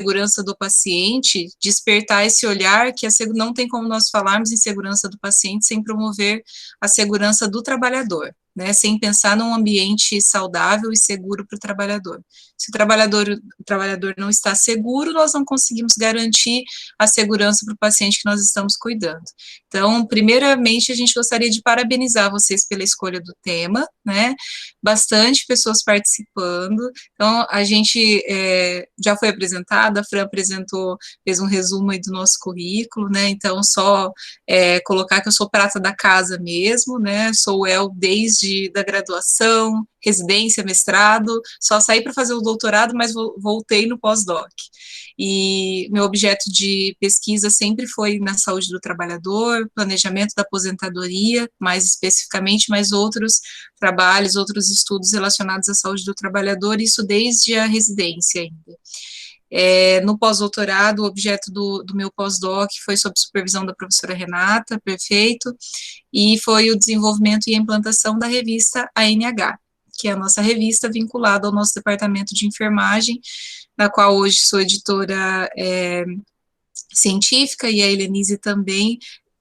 segurança do paciente, despertar esse olhar que não tem como nós falarmos em segurança do paciente sem promover a segurança do trabalhador, né, sem pensar num ambiente saudável e seguro para o trabalhador. Se o trabalhador não está seguro, nós não conseguimos garantir a segurança para o paciente que nós estamos cuidando. Então, primeiramente, a gente gostaria de parabenizar vocês pela escolha do tema, né, bastante pessoas participando. Então, a gente já foi apresentada, a Fran apresentou, fez um resumo aí do nosso currículo, né, então só colocar que eu sou prata da casa mesmo, né, sou UEL desde da graduação, residência, mestrado, só saí para fazer o doutorado, mas voltei no pós-doc. E meu objeto de pesquisa sempre foi na saúde do trabalhador, planejamento da aposentadoria, mais especificamente, mas outros trabalhos, outros estudos relacionados à saúde do trabalhador, isso desde a residência ainda. No pós-doutorado, o objeto do meu pós-doc foi sob supervisão da professora Renata, perfeito, e foi o desenvolvimento e a implantação da revista ANH, que é a nossa revista vinculada ao nosso departamento de enfermagem, na qual hoje sou editora científica, e a Helenise também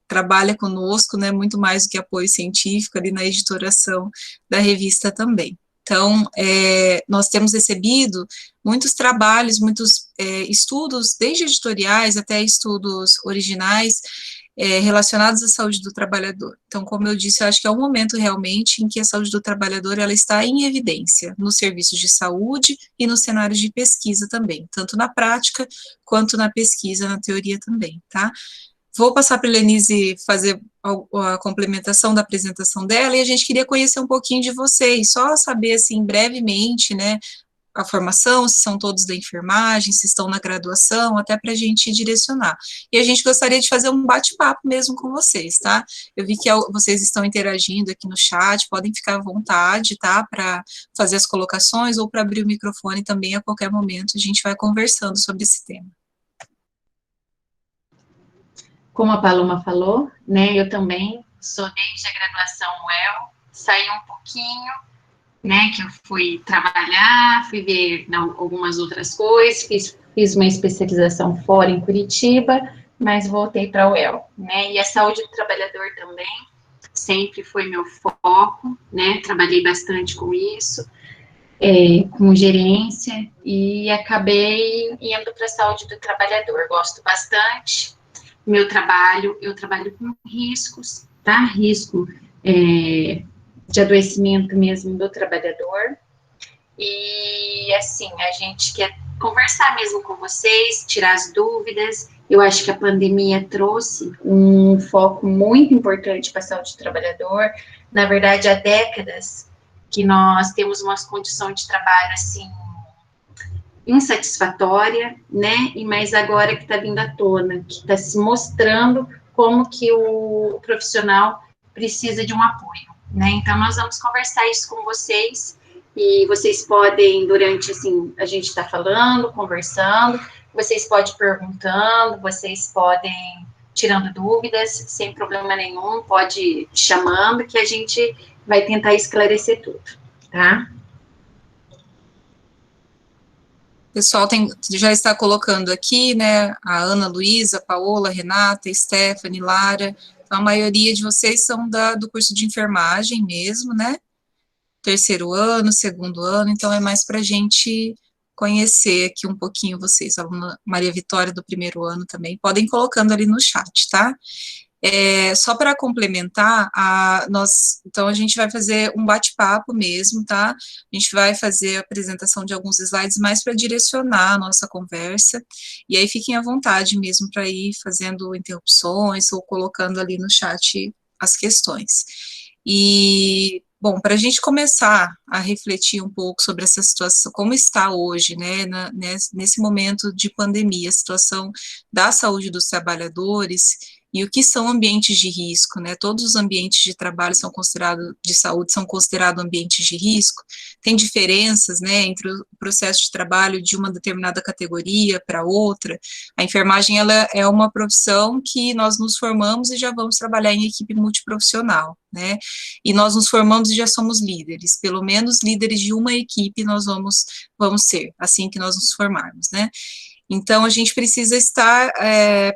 trabalha conosco, né, muito mais do que apoio científico ali na editoração da revista também. Então, nós temos recebido muitos trabalhos, muitos estudos, desde editoriais até estudos originais, relacionados à saúde do trabalhador. Então, como eu disse, eu acho que é um momento realmente em que a saúde do trabalhador ela está em evidência nos serviços de saúde e nos cenários de pesquisa também, tanto na prática quanto na pesquisa, na teoria também, tá? Vou passar para a Helenise fazer a complementação da apresentação dela, e a gente queria conhecer um pouquinho de vocês, só saber, assim, brevemente, né, a formação, se são todos da enfermagem, se estão na graduação, até para a gente direcionar. E a gente gostaria de fazer um bate-papo mesmo com vocês, tá? Eu vi que vocês estão interagindo aqui no chat, podem ficar à vontade, tá? Para fazer as colocações ou para abrir o microfone também a qualquer momento, a gente vai conversando sobre esse tema. Como a Paloma falou, né, eu também sou desde a graduação UEL, saí um pouquinho, né, que eu fui trabalhar, fui ver algumas outras coisas, fiz uma especialização fora em Curitiba, mas voltei para a UEL, né, e a saúde do trabalhador também sempre foi meu foco, né, trabalhei bastante com isso, com gerência, e acabei indo para a saúde do trabalhador, gosto bastante. Eu trabalho com riscos, tá? Risco de adoecimento mesmo do trabalhador. E, assim, a gente quer conversar mesmo com vocês, tirar as dúvidas. Eu acho que a pandemia trouxe um foco muito importante para a saúde do trabalhador. Na verdade, há décadas que nós temos uma condição de trabalho, assim, insatisfatória, né, mas agora que está vindo à tona, que está se mostrando como que o profissional precisa de um apoio, né, então nós vamos conversar isso com vocês, e vocês podem, durante, assim, a gente está falando, conversando, vocês podem perguntando, vocês podem tirando dúvidas, sem problema nenhum, pode chamando, que a gente vai tentar esclarecer tudo, tá? O pessoal já está colocando aqui, né, a Ana Luísa, a Paola, a Renata, a Stephanie, Lara, então a maioria de vocês são do curso de enfermagem mesmo, né, terceiro ano, segundo ano, então é mais para a gente conhecer aqui um pouquinho vocês, a aluna Maria Vitória do primeiro ano também, podem ir colocando ali no chat, tá? Só para complementar, então a gente vai fazer um bate-papo mesmo, tá? A gente vai fazer a apresentação de alguns slides mais para direcionar a nossa conversa, e aí fiquem à vontade mesmo para ir fazendo interrupções ou colocando ali no chat as questões. E, bom, para a gente começar a refletir um pouco sobre essa situação, como está hoje, né, nesse momento de pandemia, a situação da saúde dos trabalhadores, e o que são ambientes de risco, né? Todos os ambientes de trabalho de saúde são considerados ambientes de risco. Tem diferenças, né, entre o processo de trabalho de uma determinada categoria para outra. A enfermagem, ela é uma profissão que nós nos formamos e já vamos trabalhar em equipe multiprofissional, né? E nós nos formamos e já somos líderes, pelo menos líderes de uma equipe nós vamos ser, assim que nós nos formarmos, né? Então, a gente precisa estar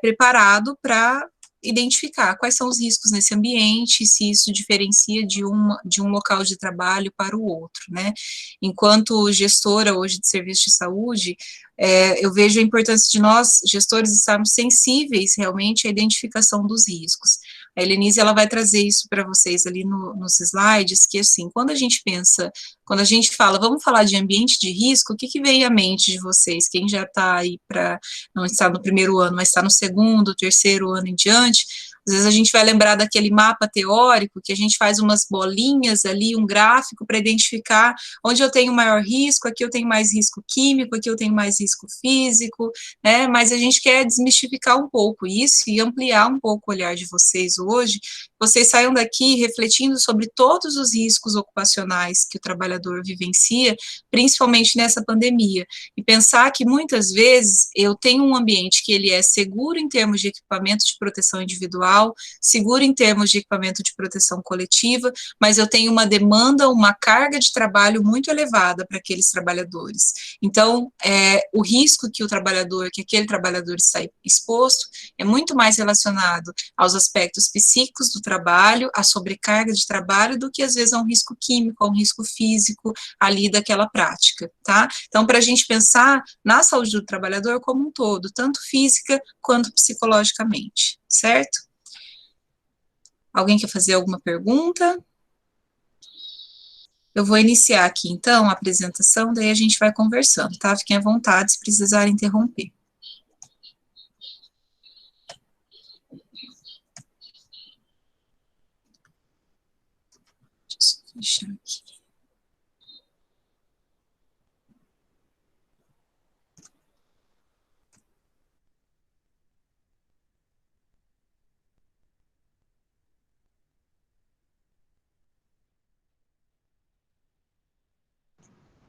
preparado para identificar quais são os riscos nesse ambiente, se isso diferencia de um local de trabalho para o outro, né? Enquanto gestora hoje de serviço de saúde, eu vejo a importância de nós, gestores, estarmos sensíveis realmente à identificação dos riscos. A Helenise, ela vai trazer isso para vocês ali nos slides, que assim, quando a gente fala, vamos falar de ambiente de risco, o que vem à mente de vocês? Quem já está aí não está no primeiro ano, mas está no segundo, terceiro ano em diante, às vezes a gente vai lembrar daquele mapa teórico, que a gente faz umas bolinhas ali, um gráfico para identificar onde eu tenho maior risco, aqui eu tenho mais risco químico, aqui eu tenho mais risco físico, né, mas a gente quer desmistificar um pouco isso e ampliar um pouco o olhar de vocês hoje, vocês saiam daqui refletindo sobre todos os riscos ocupacionais que o trabalhador vivencia, principalmente nessa pandemia, e pensar que muitas vezes eu tenho um ambiente que ele é seguro em termos de equipamento de proteção individual, seguro em termos de equipamento de proteção coletiva, mas eu tenho uma demanda, uma carga de trabalho muito elevada para aqueles trabalhadores. Então, o risco que aquele trabalhador está exposto é muito mais relacionado aos aspectos psíquicos do trabalho, à sobrecarga de trabalho, do que às vezes a um risco químico, a um risco físico ali daquela prática, tá? Então, para a gente pensar na saúde do trabalhador como um todo, tanto física quanto psicologicamente, certo? Alguém quer fazer alguma pergunta? Eu vou iniciar aqui, então, a apresentação, daí a gente vai conversando, tá? Fiquem à vontade se precisarem interromper. Deixa eu fechar aqui.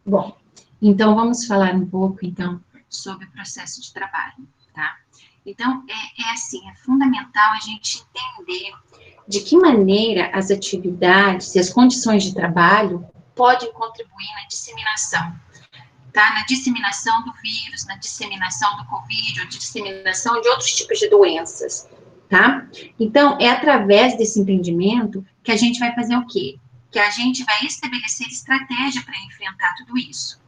Bom, então vamos falar um pouco, então, sobre o processo de trabalho, tá? Então, assim, é fundamental a gente entender de que maneira as atividades e as condições de trabalho podem contribuir na disseminação, tá? Na disseminação do vírus, na disseminação do Covid, ou disseminação de outros tipos de doenças, tá? Então, é através desse entendimento que a gente vai fazer o quê? Que a gente vai estabelecer estratégia para enfrentar tudo isso,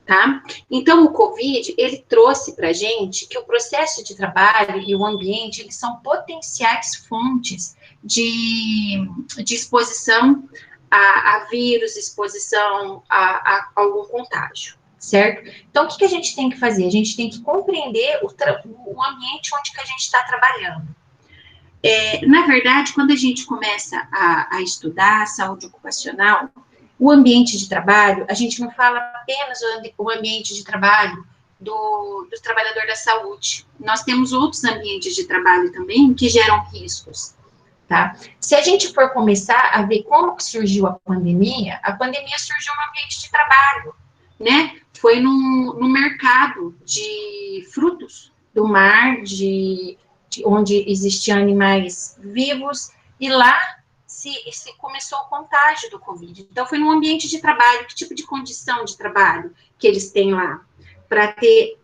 tá? Então, o Covid, ele trouxe para a gente que o processo de trabalho e o ambiente, eles são potenciais fontes de exposição a vírus, exposição a algum contágio, certo? Então, o que a gente tem que fazer? A gente tem que compreender o ambiente onde que a gente está trabalhando. Na verdade, quando a gente começa a estudar a saúde ocupacional, o ambiente de trabalho, a gente não fala apenas o ambiente de trabalho do trabalhador da saúde. Nós temos outros ambientes de trabalho também que geram riscos, tá? Se a gente for começar a ver como que surgiu a pandemia surgiu no ambiente de trabalho, né? Foi no mercado de frutos do mar, onde existiam animais vivos, e lá se começou o contágio do Covid. Então, foi num ambiente de trabalho. Que tipo de condição de trabalho que eles têm lá para ter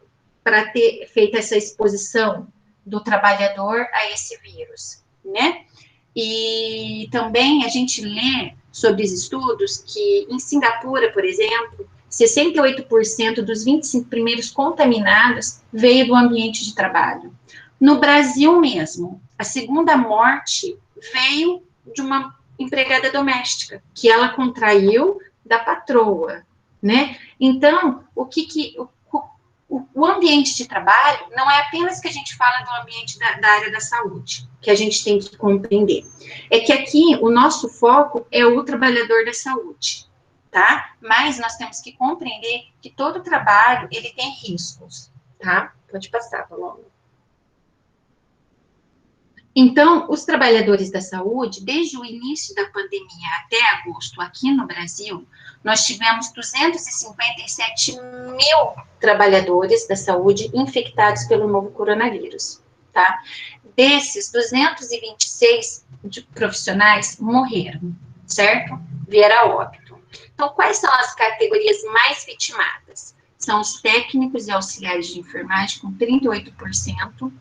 feito essa exposição do trabalhador a esse vírus, né? E também a gente lê sobre os estudos que em Singapura, por exemplo, 68% dos 25 primeiros contaminados veio do ambiente de trabalho. No Brasil mesmo, a segunda morte veio de uma empregada doméstica, que ela contraiu da patroa, né? Então, o ambiente de trabalho não é apenas que a gente fala do ambiente da área da saúde, que a gente tem que compreender. É que aqui o nosso foco é o trabalhador da saúde, tá? Mas nós temos que compreender que todo trabalho, ele tem riscos, tá? Pode passar, Paloma. Então, os trabalhadores da saúde, desde o início da pandemia até agosto, aqui no Brasil, nós tivemos 257 mil trabalhadores da saúde infectados pelo novo coronavírus, tá? Desses, 226 profissionais morreram, certo? Vieram a óbito. Então, quais são as categorias mais vitimadas? são os técnicos e auxiliares de enfermagem, com 38%,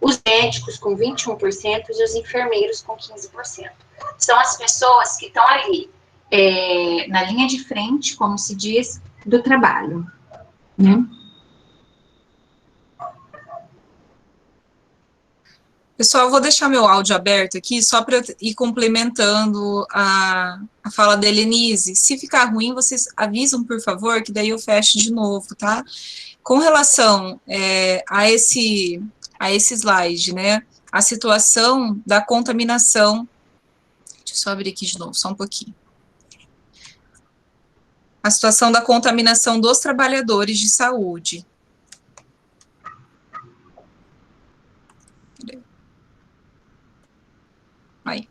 os médicos com 21% e os enfermeiros com 15%. São as pessoas que estão ali, na linha de frente, como se diz, do trabalho, né? Pessoal, eu vou deixar meu áudio aberto aqui, só para ir complementando a fala da Helenise. Se ficar ruim, vocês avisam, por favor, que daí eu fecho de novo, tá? Com relação a esse slide, né, a situação da contaminação, deixa eu só abrir aqui de novo, só um pouquinho. A situação da contaminação dos trabalhadores de saúde. Aí.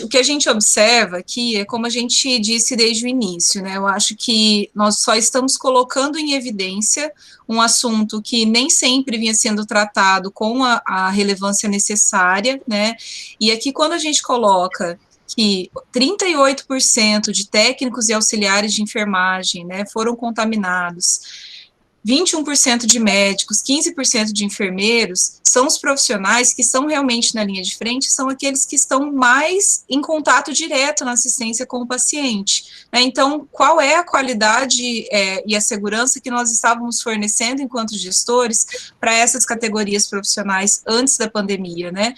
O que a gente observa aqui é como a gente disse desde o início, né? Eu acho que nós só estamos colocando em evidência um assunto que nem sempre vinha sendo tratado com a relevância necessária, né? E aqui, quando a gente coloca que 38% de técnicos e auxiliares de enfermagem, né, foram contaminados, 21% de médicos, 15% de enfermeiros, são os profissionais que estão realmente na linha de frente, são aqueles que estão mais em contato direto na assistência com o paciente, né? Então, qual é a qualidade e a segurança que nós estávamos fornecendo enquanto gestores para essas categorias profissionais antes da pandemia, né?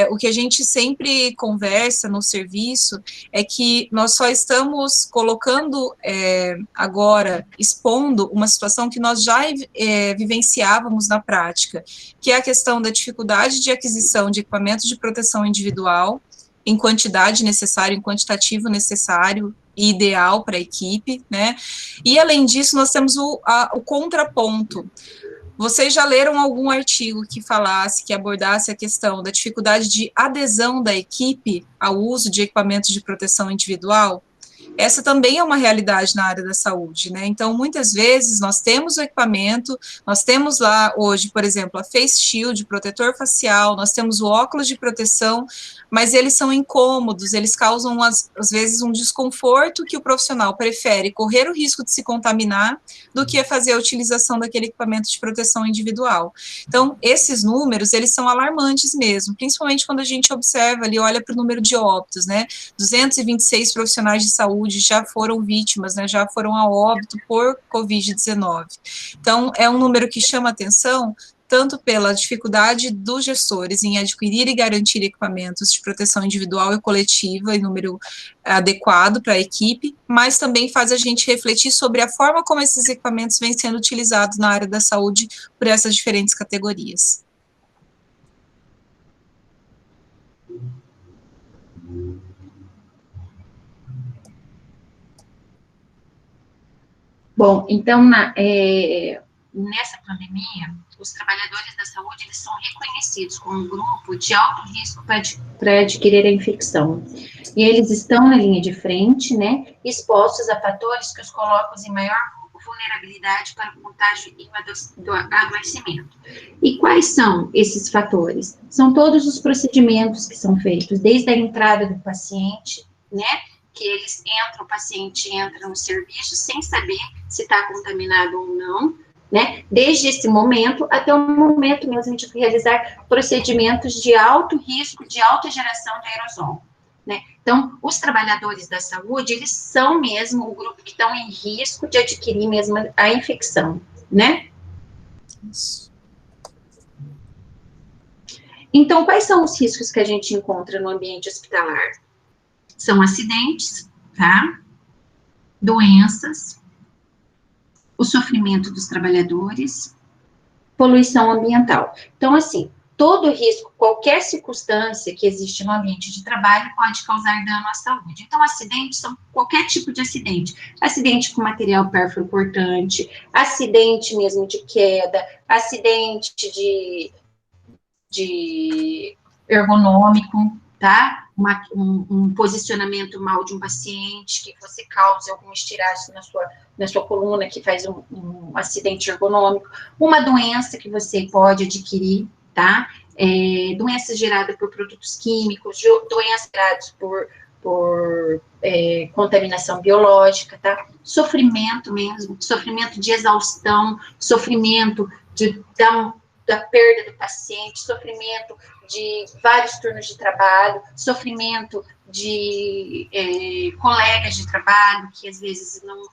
O que a gente sempre conversa no serviço é que nós só estamos colocando agora, expondo uma situação que nós já vivenciávamos na prática, que é a questão da dificuldade de aquisição de equipamentos de proteção individual em quantidade necessária, em quantitativo necessário e ideal para a equipe, né? E, além disso, nós temos o contraponto. Vocês já leram algum artigo que falasse, que abordasse a questão da dificuldade de adesão da equipe ao uso de equipamentos de proteção individual? Essa também é uma realidade na área da saúde, né? Então, muitas vezes, nós temos o equipamento, nós temos lá hoje, por exemplo, a face shield, protetor facial, nós temos o óculos de proteção, mas eles são incômodos, eles causam, às vezes, um desconforto que o profissional prefere correr o risco de se contaminar do que fazer a utilização daquele equipamento de proteção individual. Então, esses números, eles são alarmantes mesmo, principalmente quando a gente observa ali, olha para o número de óbitos, né? 226 profissionais de saúde já foram vítimas, né, já foram a óbito por Covid-19. Então, é um número que chama atenção, tanto pela dificuldade dos gestores em adquirir e garantir equipamentos de proteção individual e coletiva em número adequado para a equipe, mas também faz a gente refletir sobre a forma como esses equipamentos vêm sendo utilizados na área da saúde por essas diferentes categorias. Bom, então, nessa pandemia, os trabalhadores da saúde, eles são reconhecidos como um grupo de alto risco para adquirir a infecção. E eles estão na linha de frente, né, expostos a fatores que os colocam em maior vulnerabilidade para o contágio e do adoecimento. E quais são esses fatores? São todos os procedimentos que são feitos, desde a entrada do paciente, né, que o paciente entra no serviço sem saber se está contaminado ou não, né? Desde esse momento até o momento mesmo de realizar procedimentos de alto risco, de alta geração de aerosol, né? Então, os trabalhadores da saúde, eles são mesmo o grupo que estão em risco de adquirir mesmo a infecção, né? Isso. Então, quais são os riscos que a gente encontra no ambiente hospitalar? São acidentes, tá? Doenças, o sofrimento dos trabalhadores, poluição ambiental. Então, assim, todo risco, qualquer circunstância que existe no ambiente de trabalho pode causar dano à saúde. Então, acidentes são qualquer tipo de acidente. Acidente com material pérfuro cortante, acidente mesmo de queda, acidente de ergonômico, tá? Um posicionamento mal de um paciente, que você cause algum estilhaço na sua coluna, que faz um acidente ergonômico, uma doença que você pode adquirir, tá? Doenças geradas por produtos químicos, doenças geradas por contaminação biológica, tá? Sofrimento mesmo, sofrimento de exaustão, sofrimento da perda do paciente, sofrimento de vários turnos de trabalho, sofrimento de colegas de trabalho que às vezes não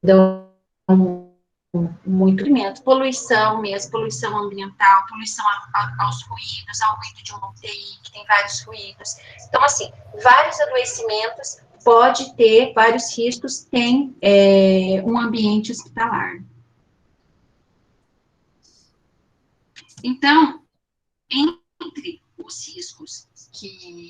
dão muito alimento, poluição mesmo, poluição ambiental, poluição aos ruídos, ao ruído de uma UTI, que tem vários ruídos. Então, assim, vários adoecimentos, pode ter vários riscos, tem um ambiente hospitalar. Então, entre os riscos que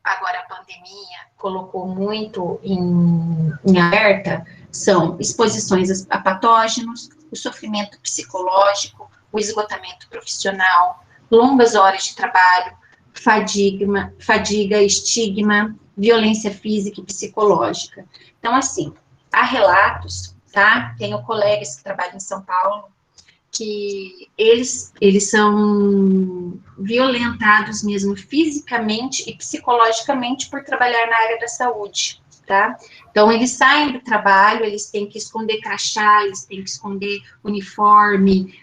agora a pandemia colocou muito em alerta, são exposições a patógenos, o sofrimento psicológico, o esgotamento profissional, longas horas de trabalho, fadiga, estigma, violência física e psicológica. Então, assim, há relatos, tá? Tenho colegas que trabalham em São Paulo, que eles são violentados mesmo fisicamente e psicologicamente por trabalhar na área da saúde, tá? Então, eles saem do trabalho, eles têm que esconder crachá, eles têm que esconder uniforme,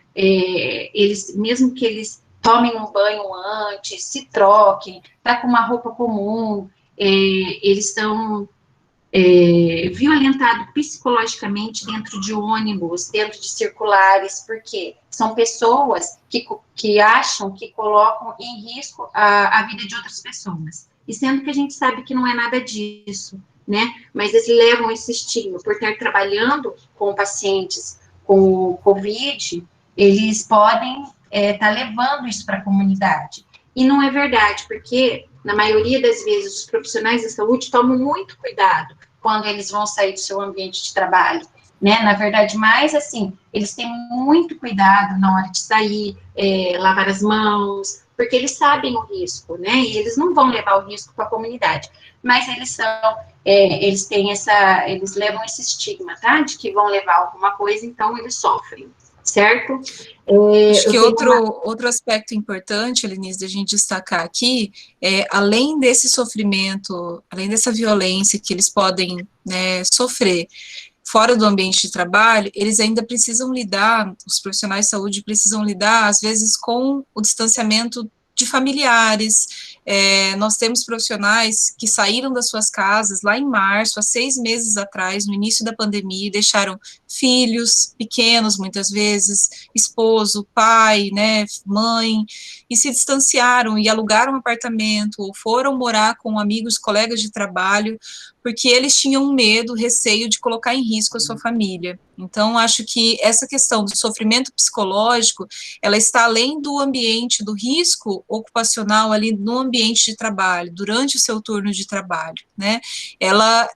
mesmo que eles tomem um banho antes, se troquem, tá com uma roupa comum, eles são violentado psicologicamente dentro de ônibus, dentro de circulares, porque são pessoas que acham que colocam em risco a vida de outras pessoas. E sendo que a gente sabe que não é nada disso, né? Mas eles levam esse estigma por estar trabalhando com pacientes com Covid, eles podem estar levando isso para a comunidade. E não é verdade, porque na maioria das vezes os profissionais da saúde tomam muito cuidado quando eles vão sair do seu ambiente de trabalho, né? Na verdade, mais assim, eles têm muito cuidado na hora de sair, lavar as mãos, porque eles sabem o risco, né? E eles não vão levar o risco para a comunidade, mas eles eles levam esse estigma, tá? De que vão levar alguma coisa, então eles sofrem, certo? Acho que outro aspecto importante, Elenise, da gente destacar aqui, além desse sofrimento, além dessa violência que eles podem, né, sofrer fora do ambiente de trabalho, eles ainda precisam lidar, os profissionais de saúde precisam lidar, às vezes, com o distanciamento de familiares. Nós temos profissionais que saíram das suas casas lá em março, há 6 meses atrás, no início da pandemia, e deixaram filhos pequenos, muitas vezes, esposo, pai, né, mãe, e se distanciaram e alugaram um apartamento, ou foram morar com amigos, colegas de trabalho, porque eles tinham medo, receio de colocar em risco a sua família. Então, acho que essa questão do sofrimento psicológico, ela está além do ambiente, do risco ocupacional ali no ambiente de trabalho, durante o seu turno de trabalho, né? Ela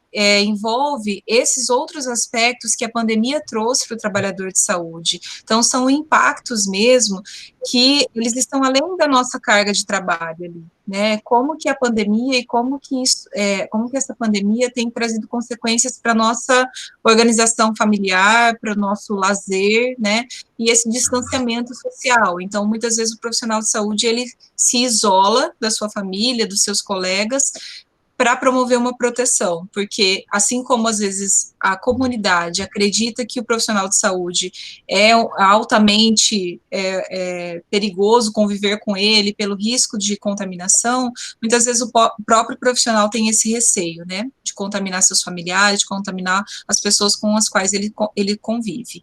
envolve esses outros aspectos que a pandemia trouxe para o trabalhador de saúde. Então, são impactos mesmo que eles estão além da nossa carga de trabalho ali, né? Como que a pandemia e como que essa pandemia tem trazido consequências para a nossa organização familiar, para o nosso lazer, né? E esse distanciamento social. Então, muitas vezes o profissional de saúde, ele se isola da sua família, dos seus colegas, para promover uma proteção, porque assim como às vezes a comunidade acredita que o profissional de saúde é altamente perigoso conviver com ele pelo risco de contaminação, muitas vezes o próprio profissional tem esse receio, né, de contaminar seus familiares, de contaminar as pessoas com as quais ele convive.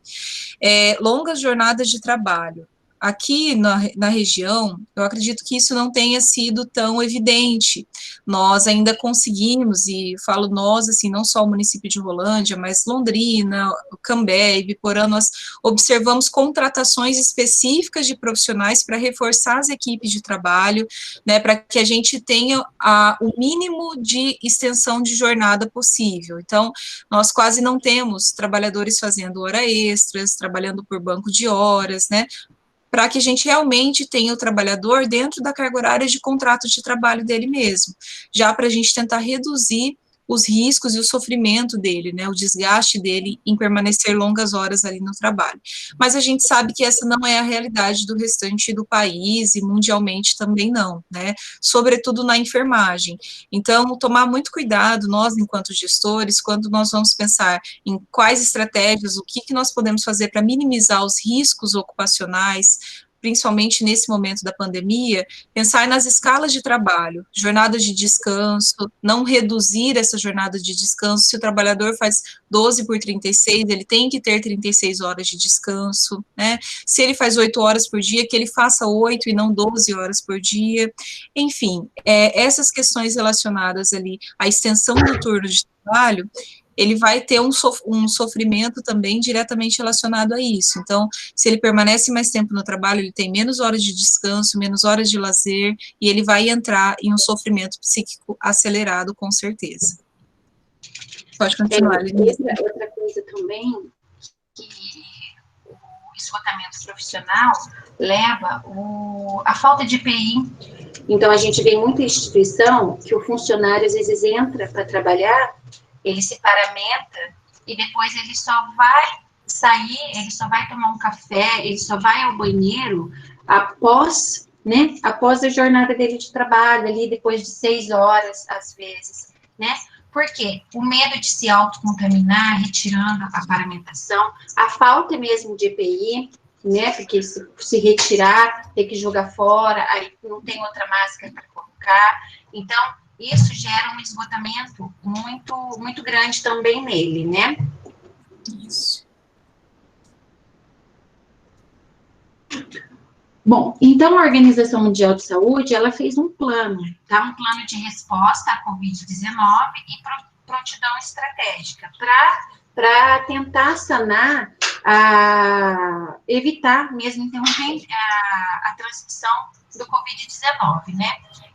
Longas jornadas de trabalho. Aqui na região, eu acredito que isso não tenha sido tão evidente. Nós ainda conseguimos, e falo nós, assim, não só o município de Rolândia, mas Londrina, Cambé, Ibiporã, nós observamos contratações específicas de profissionais para reforçar as equipes de trabalho, né, para que a gente tenha o mínimo de extensão de jornada possível. Então, nós quase não temos trabalhadores fazendo hora extras, trabalhando por banco de horas, né, para que a gente realmente tenha o trabalhador dentro da carga horária de contrato de trabalho dele mesmo, já para a gente tentar reduzir os riscos e o sofrimento dele, né, o desgaste dele em permanecer longas horas ali no trabalho. Mas a gente sabe que essa não é a realidade do restante do país e mundialmente também não, né, sobretudo na enfermagem. Então, tomar muito cuidado, nós, enquanto gestores, quando nós vamos pensar em quais estratégias, o que nós podemos fazer para minimizar os riscos ocupacionais, principalmente nesse momento da pandemia, pensar nas escalas de trabalho, jornadas de descanso, não reduzir essa jornada de descanso. Se o trabalhador faz 12 por 36, ele tem que ter 36 horas de descanso, né? Se ele faz 8 horas por dia, que ele faça 8 e não 12 horas por dia. Enfim, essas questões relacionadas ali à extensão do turno de trabalho, ele vai ter um sofrimento também diretamente relacionado a isso. Então, se ele permanece mais tempo no trabalho, ele tem menos horas de descanso, menos horas de lazer, e ele vai entrar em um sofrimento psíquico acelerado, com certeza. Pode continuar, Lenise. Outra coisa também, que o esgotamento profissional leva a falta de EPI. Então, a gente vê muita instituição que o funcionário, às vezes, entra para trabalhar, ele se paramenta e depois ele só vai sair, ele só vai tomar um café, ele só vai ao banheiro após, né, após a jornada dele de trabalho, ali depois de 6 horas, às vezes, né? Por quê? O medo de se autocontaminar, retirando a paramentação, a falta mesmo de EPI, né, porque se retirar, ter que jogar fora, aí não tem outra máscara para colocar, então isso gera um esgotamento muito, muito grande também nele, né? Isso. Bom, então a Organização Mundial de Saúde, ela fez um plano, tá? Um plano de resposta à Covid-19 e prontidão estratégica para tentar sanar, evitar mesmo interromper a transmissão do Covid-19, né?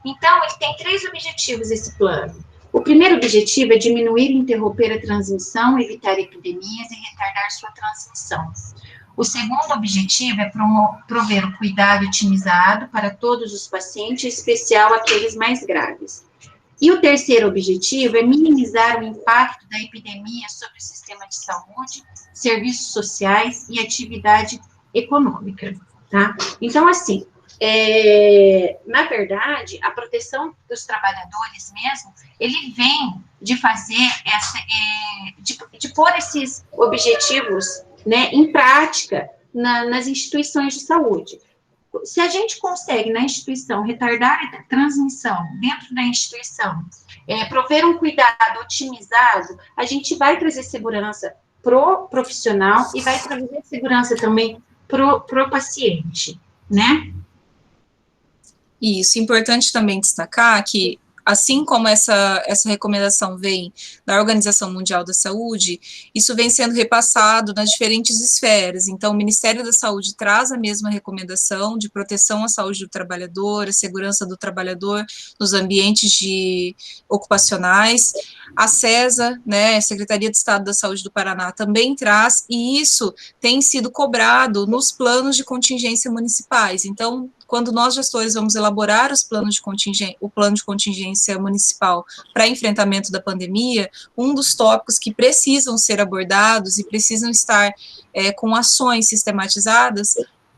Então, ele tem 3 objetivos, esse plano. O primeiro objetivo é diminuir e interromper a transmissão, evitar epidemias e retardar sua transmissão. O segundo objetivo é prover o cuidado otimizado para todos os pacientes, em especial aqueles mais graves. E o terceiro objetivo é minimizar o impacto da epidemia sobre o sistema de saúde, serviços sociais e atividade econômica, tá? Então, assim, na verdade, a proteção dos trabalhadores mesmo, ele vem de fazer de pôr esses objetivos, né, em prática nas instituições de saúde. Se a gente consegue, na instituição, retardar a transmissão dentro da instituição, prover um cuidado otimizado, a gente vai trazer segurança pro profissional e vai trazer segurança também pro paciente, né? Isso, importante também destacar que, assim como essa recomendação vem da Organização Mundial da Saúde, isso vem sendo repassado nas diferentes esferas. Então, o Ministério da Saúde traz a mesma recomendação de proteção à saúde do trabalhador, a segurança do trabalhador nos ambientes ocupacionais. A SESA, né, a Secretaria de Estado da Saúde do Paraná, também traz, e isso tem sido cobrado nos planos de contingência municipais. Então, quando nós, gestores, vamos elaborar o plano de contingência municipal para enfrentamento da pandemia, um dos tópicos que precisam ser abordados e precisam estar com ações sistematizadas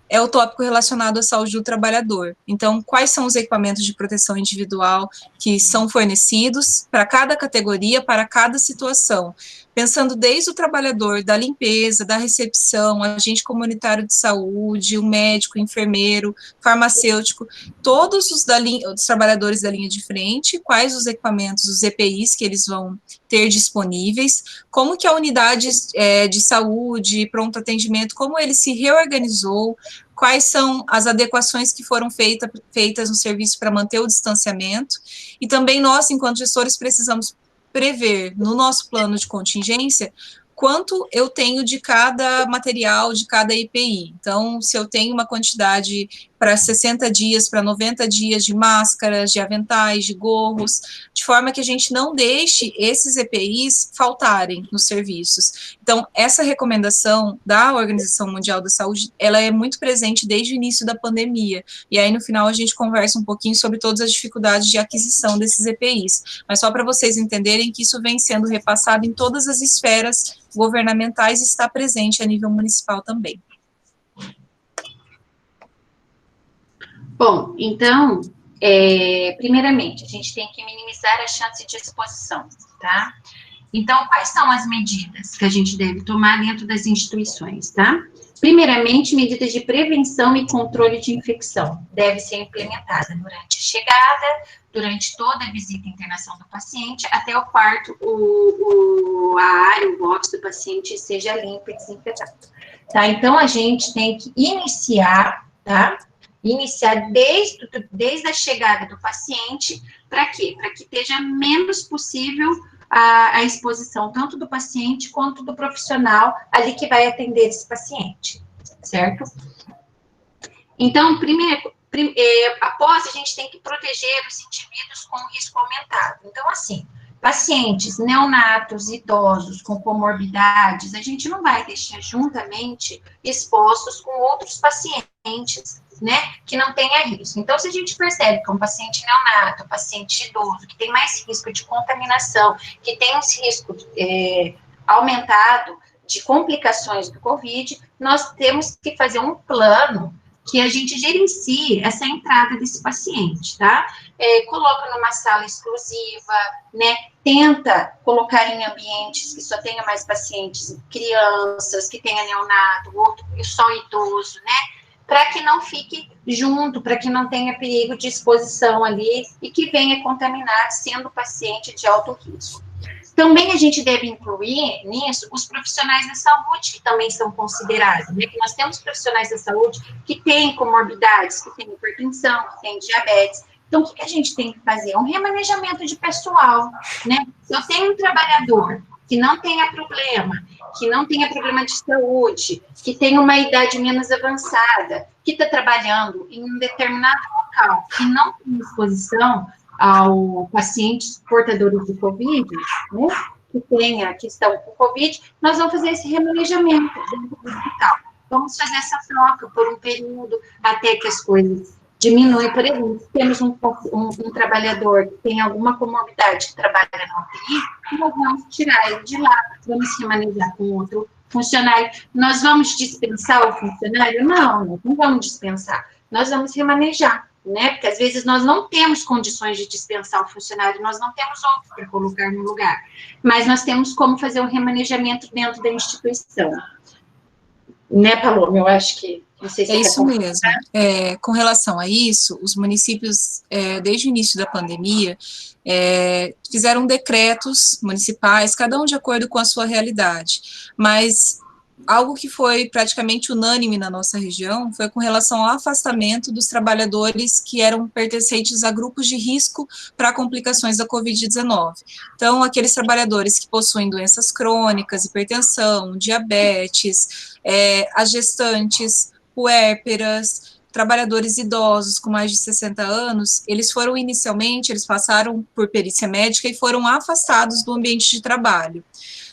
é o tópico relacionado à saúde do trabalhador. Então, quais são os equipamentos de proteção individual que são fornecidos para cada categoria, para cada situação, pensando desde o trabalhador da limpeza, da recepção, agente comunitário de saúde, o médico, o enfermeiro, farmacêutico, todos os trabalhadores da linha de frente, quais os equipamentos, os EPIs que eles vão ter disponíveis, como que a unidade de saúde, pronto atendimento, como ele se reorganizou, quais são as adequações que foram feitas no serviço para manter o distanciamento, e também nós, enquanto gestores, precisamos prever no nosso plano de contingência quanto eu tenho de cada material, de cada EPI. Então, se eu tenho uma quantidade para 60 dias, para 90 dias de máscaras, de aventais, de gorros, de forma que a gente não deixe esses EPIs faltarem nos serviços. Então, essa recomendação da Organização Mundial da Saúde, ela é muito presente desde o início da pandemia, e aí no final a gente conversa um pouquinho sobre todas as dificuldades de aquisição desses EPIs, mas só para vocês entenderem que isso vem sendo repassado em todas as esferas governamentais e está presente a nível municipal também. Bom, então, primeiramente, a gente tem que minimizar a chance de exposição, tá? Então, quais são as medidas que a gente deve tomar dentro das instituições, tá? Primeiramente, medidas de prevenção e controle de infecção devem ser implementadas durante a chegada, durante toda a visita e internação do paciente, até o quarto, a área, o box do paciente seja limpo e desinfetado, tá? Então, a gente tem que iniciar, tá? Iniciar desde a chegada do paciente, para quê? Para que esteja menos possível a exposição, tanto do paciente quanto do profissional ali que vai atender esse paciente, certo? Então, após, a gente tem que proteger os indivíduos com risco aumentado. Então, assim, pacientes neonatos, idosos, com comorbidades, a gente não vai deixar juntamente expostos com outros pacientes, né, que não tenha risco. Então, se a gente percebe que um paciente neonato, um paciente idoso, que tem mais risco de contaminação, que tem esse risco aumentado de complicações do COVID, nós temos que fazer um plano que a gente gerencie essa entrada desse paciente, tá? Coloca numa sala exclusiva, né? Tenta colocar em ambientes que só tenha mais pacientes, crianças, que tenha neonato, outro só idoso, né? Para que não fique junto, para que não tenha perigo de exposição ali e que venha contaminar, sendo paciente de alto risco. Também a gente deve incluir nisso os profissionais da saúde, que também são considerados, né? Que nós temos profissionais da saúde que têm comorbidades, que têm hipertensão, que têm diabetes. Então, o que a gente tem que fazer? Um remanejamento de pessoal, né? Se eu tenho um trabalhador que não tenha problema de saúde, que tenha uma idade menos avançada, que está trabalhando em um determinado local e não tem exposição ao pacientes portadores do Covid, né, que estão com Covid, nós vamos fazer esse remanejamento dentro do hospital. Vamos fazer essa troca por um período até que as coisas diminuem. Por exemplo, se temos um trabalhador que tem alguma comorbidade que trabalha na UTI, nós vamos tirar ele de lá, vamos remanejar com outro funcionário. Nós vamos dispensar o funcionário? Não, nós não vamos dispensar. Nós vamos remanejar, né? Porque às vezes nós não temos condições de dispensar o funcionário, nós não temos outro para colocar no lugar. Mas nós temos como fazer um remanejamento dentro da instituição. Né, Paloma? Eu acho que não sei se é isso mesmo. Com relação a isso, os municípios, desde o início da pandemia, fizeram decretos municipais, cada um de acordo com a sua realidade, mas algo que foi praticamente unânime na nossa região foi com relação ao afastamento dos trabalhadores que eram pertencentes a grupos de risco para complicações da Covid-19. Então, aqueles trabalhadores que possuem doenças crônicas, hipertensão, diabetes, as gestantes, puérperas, trabalhadores idosos com mais de 60 anos, eles passaram por perícia médica e foram afastados do ambiente de trabalho.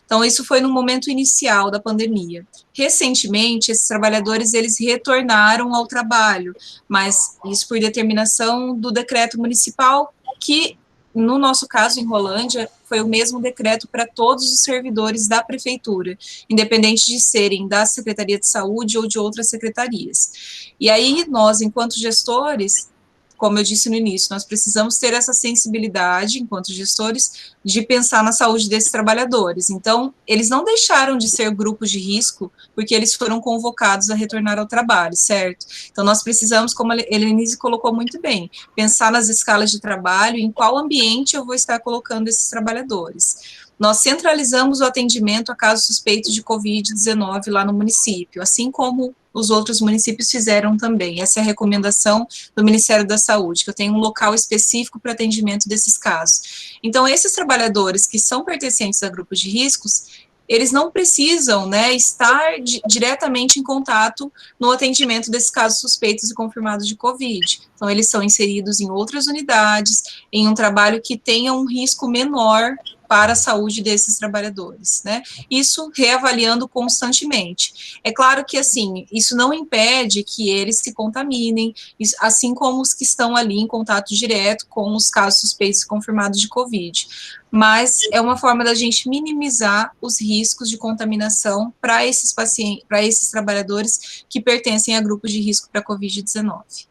Então, isso foi no momento inicial da pandemia. Recentemente, esses trabalhadores, eles retornaram ao trabalho, mas isso por determinação do decreto municipal, que, no nosso caso, em Rolândia, foi o mesmo decreto para todos os servidores da prefeitura, independente de serem da Secretaria de Saúde ou de outras secretarias. E aí, nós, enquanto gestores, como eu disse no início, nós precisamos ter essa sensibilidade, enquanto gestores, de pensar na saúde desses trabalhadores. Então, eles não deixaram de ser grupos de risco, porque eles foram convocados a retornar ao trabalho, certo? Então, nós precisamos, como a Helenise colocou muito bem, pensar nas escalas de trabalho, em qual ambiente eu vou estar colocando esses trabalhadores. Nós centralizamos o atendimento a casos suspeitos de Covid-19 lá no município, assim como os outros municípios fizeram também. Essa é a recomendação do Ministério da Saúde, que eu tenho um local específico para atendimento desses casos. Então, esses trabalhadores que são pertencentes a grupos de riscos, eles não precisam, né, estar diretamente em contato no atendimento desses casos suspeitos e confirmados de Covid. Então, eles são inseridos em outras unidades, em um trabalho que tenha um risco menor para a saúde desses trabalhadores, né? Isso reavaliando constantemente. É claro que, assim, isso não impede que eles se contaminem, assim como os que estão ali em contato direto com os casos suspeitos e confirmados de Covid. Mas é uma forma da gente minimizar os riscos de contaminação para esses pacientes, para esses trabalhadores que pertencem a grupos de risco para Covid-19.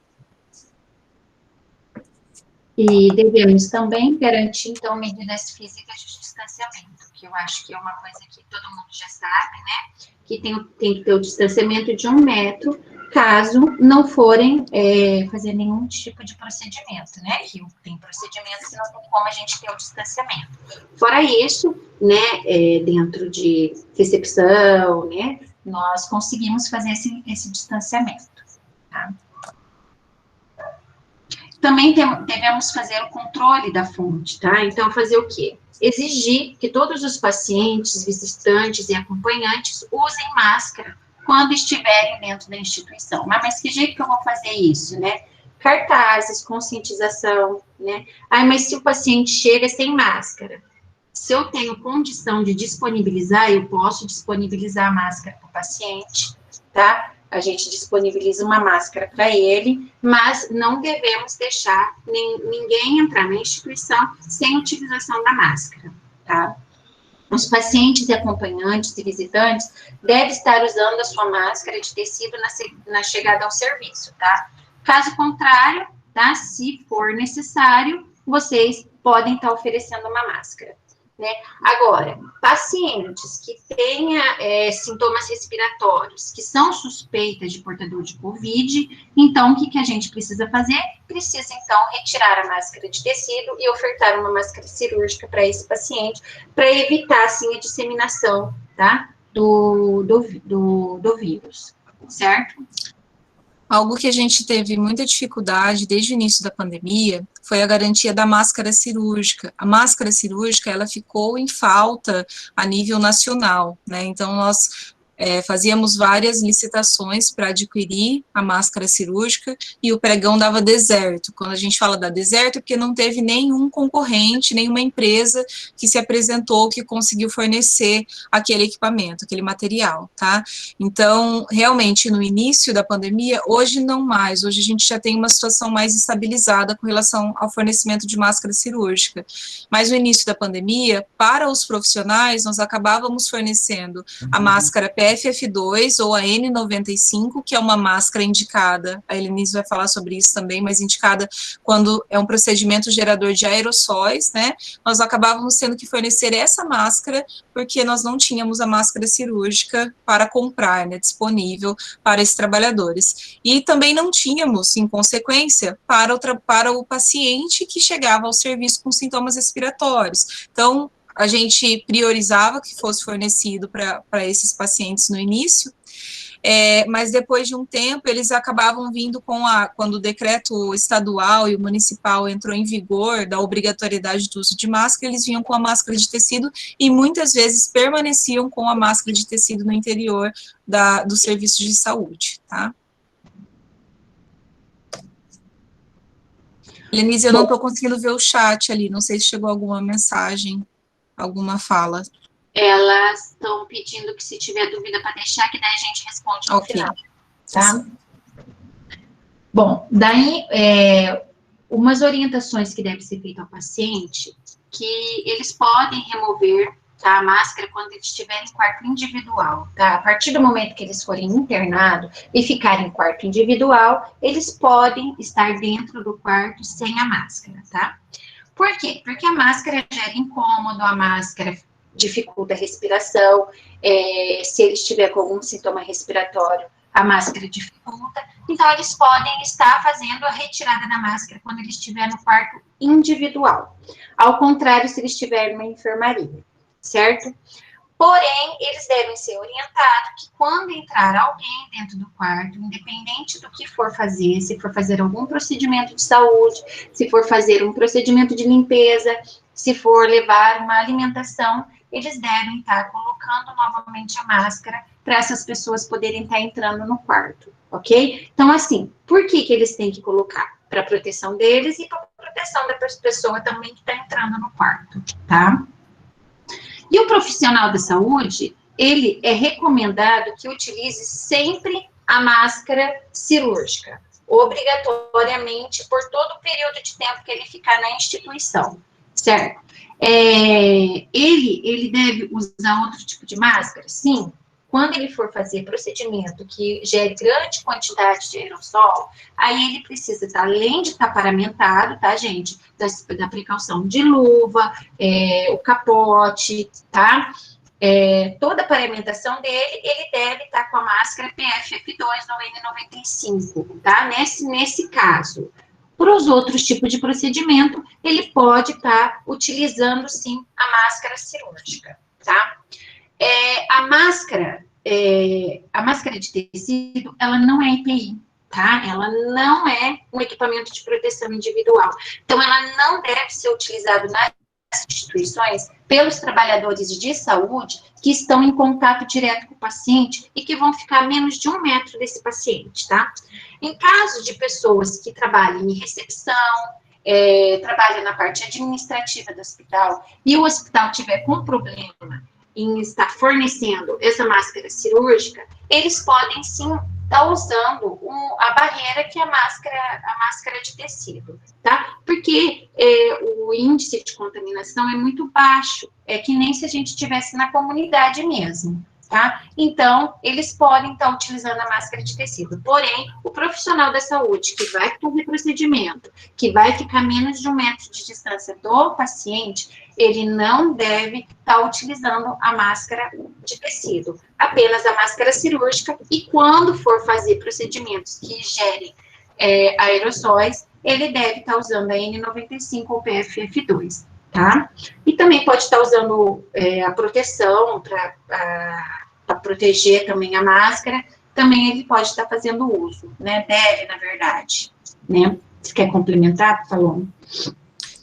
E devemos também garantir, então, medidas físicas de distanciamento, que eu acho que é uma coisa que todo mundo já sabe, né? Que tem que ter o distanciamento de 1 metro, caso não forem fazer nenhum tipo de procedimento, né? Que tem procedimentos que não tem como a gente ter o distanciamento. Fora isso, né, dentro de recepção, né, nós conseguimos fazer esse distanciamento, tá? Também devemos fazer o controle da fonte, tá? Então, fazer o quê? Exigir que todos os pacientes, visitantes e acompanhantes usem máscara quando estiverem dentro da instituição. Mas que jeito que eu vou fazer isso, né? Cartazes, conscientização, né? Mas se o paciente chega sem máscara, se eu tenho condição de disponibilizar, eu posso disponibilizar a máscara para o paciente, tá? A gente disponibiliza uma máscara para ele, mas não devemos deixar ninguém entrar na instituição sem utilização da máscara, tá? Os pacientes e acompanhantes e visitantes devem estar usando a sua máscara de tecido na chegada ao serviço, tá? Caso contrário, tá? Se for necessário, vocês podem estar oferecendo uma máscara. Né? Agora, pacientes que tenham sintomas respiratórios, que são suspeitas de portador de Covid, então, o que a gente precisa fazer? Precisa, então, retirar a máscara de tecido e ofertar uma máscara cirúrgica para esse paciente, para evitar, assim, a disseminação, tá? Do vírus, certo? Algo que a gente teve muita dificuldade desde o início da pandemia foi a garantia da máscara cirúrgica. A máscara cirúrgica, ela ficou em falta a nível nacional, né? Então, nós fazíamos várias licitações para adquirir a máscara cirúrgica e o pregão dava deserto. Quando a gente fala da deserto, é porque não teve nenhum concorrente, nenhuma empresa que se apresentou que conseguiu fornecer aquele equipamento, aquele material, tá? Então, realmente, no início da pandemia, hoje não mais, hoje a gente já tem uma situação mais estabilizada com relação ao fornecimento de máscara cirúrgica. Mas no início da pandemia, para os profissionais, nós acabávamos fornecendo a máscara PFF2 ou a N95, que é uma máscara indicada, a Helenise vai falar sobre isso também, mas indicada quando é um procedimento gerador de aerossóis, né? Nós acabávamos tendo que fornecer essa máscara, porque nós não tínhamos a máscara cirúrgica para comprar, né, disponível para esses trabalhadores. E também não tínhamos, em consequência, para o paciente que chegava ao serviço com sintomas respiratórios. Então, a gente priorizava que fosse fornecido para esses pacientes no início, mas depois de um tempo eles acabavam vindo quando o decreto estadual e o municipal entrou em vigor da obrigatoriedade do uso de máscara, eles vinham com a máscara de tecido e muitas vezes permaneciam com a máscara de tecido no interior do serviço de saúde, tá? Lenise, eu não estou conseguindo ver o chat ali, não sei se chegou alguma mensagem, alguma fala. Elas estão pedindo que se tiver dúvida para deixar, que daí a gente responde no final, tá? Bom, daí, umas orientações que devem ser feitas ao paciente, que eles podem remover, tá, a máscara quando eles estiverem em quarto individual, tá? A partir do momento que eles forem internados e ficarem em quarto individual, eles podem estar dentro do quarto sem a máscara, tá? Por quê? Porque a máscara gera incômodo, a máscara dificulta a respiração, se ele estiver com algum sintoma respiratório, a máscara dificulta, então eles podem estar fazendo a retirada da máscara quando ele estiver no quarto individual, ao contrário se ele estiver numa enfermaria, certo? Porém, eles devem ser orientados que quando entrar alguém dentro do quarto, independente do que for fazer, se for fazer algum procedimento de saúde, se for fazer um procedimento de limpeza, se for levar uma alimentação, eles devem estar colocando novamente a máscara para essas pessoas poderem estar entrando no quarto, ok? Então, assim, por que eles têm que colocar? Para proteção deles e para proteção da pessoa também que está entrando no quarto, tá? E o profissional da saúde, ele é recomendado que utilize sempre a máscara cirúrgica, obrigatoriamente por todo o período de tempo que ele ficar na instituição, certo? Ele deve usar outro tipo de máscara? Sim. Quando ele for fazer procedimento que gere grande quantidade de aerossol, aí ele precisa, além de estar paramentado, tá, gente? Da precaução de luva, o capote, tá? Toda a paramentação dele, ele deve estar com a máscara PFF2 ou N95, tá? Nesse caso. Para os outros tipos de procedimento, ele pode estar utilizando, sim, a máscara cirúrgica, tá? A máscara de tecido, ela não é EPI, tá? Ela não é um equipamento de proteção individual. Então, ela não deve ser utilizada nas instituições pelos trabalhadores de saúde que estão em contato direto com o paciente e que vão ficar a menos de 1 metro desse paciente, tá? Em caso de pessoas que trabalhem em recepção, trabalham na parte administrativa do hospital e o hospital tiver com problema em estar fornecendo essa máscara cirúrgica, eles podem sim estar usando a barreira que é a máscara de tecido, tá? Porque o índice de contaminação é muito baixo, é que nem se a gente estivesse na comunidade mesmo, tá? Então, eles podem estar utilizando a máscara de tecido. Porém, o profissional da saúde que vai fazer procedimento, que vai ficar menos de 1 metro de distância do paciente, ele não deve estar utilizando a máscara de tecido, apenas a máscara cirúrgica, e quando for fazer procedimentos que gerem aerossóis, ele deve estar usando a N95 ou PFF2, tá? E também pode estar usando a proteção para proteger também a máscara, também ele pode estar fazendo uso, né? Deve, na verdade, né? Você quer complementar, Paloma?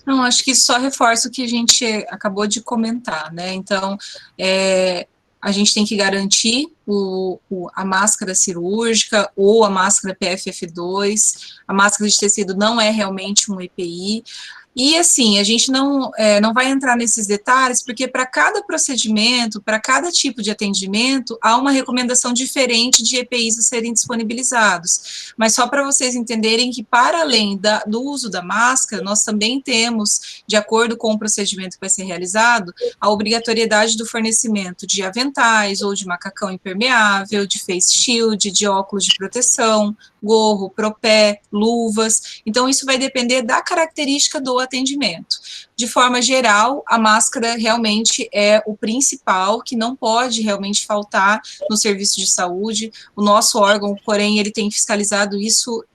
Não, acho que só reforça o que a gente acabou de comentar, né? Então, a gente tem que garantir a máscara cirúrgica ou a máscara PFF2, a máscara de tecido não é realmente um EPI, e assim, a gente não vai entrar nesses detalhes, porque para cada procedimento, para cada tipo de atendimento, há uma recomendação diferente de EPIs a serem disponibilizados. Mas só para vocês entenderem que, para além do uso da máscara, nós também temos, de acordo com o procedimento que vai ser realizado, a obrigatoriedade do fornecimento de aventais ou de macacão impermeável, de face shield, de óculos de proteção, gorro, propé, luvas. Então, isso vai depender da característica do atendimento. De forma geral, a máscara realmente é o principal, que não pode realmente faltar no serviço de saúde. O nosso órgão, porém, ele tem fiscalizado isso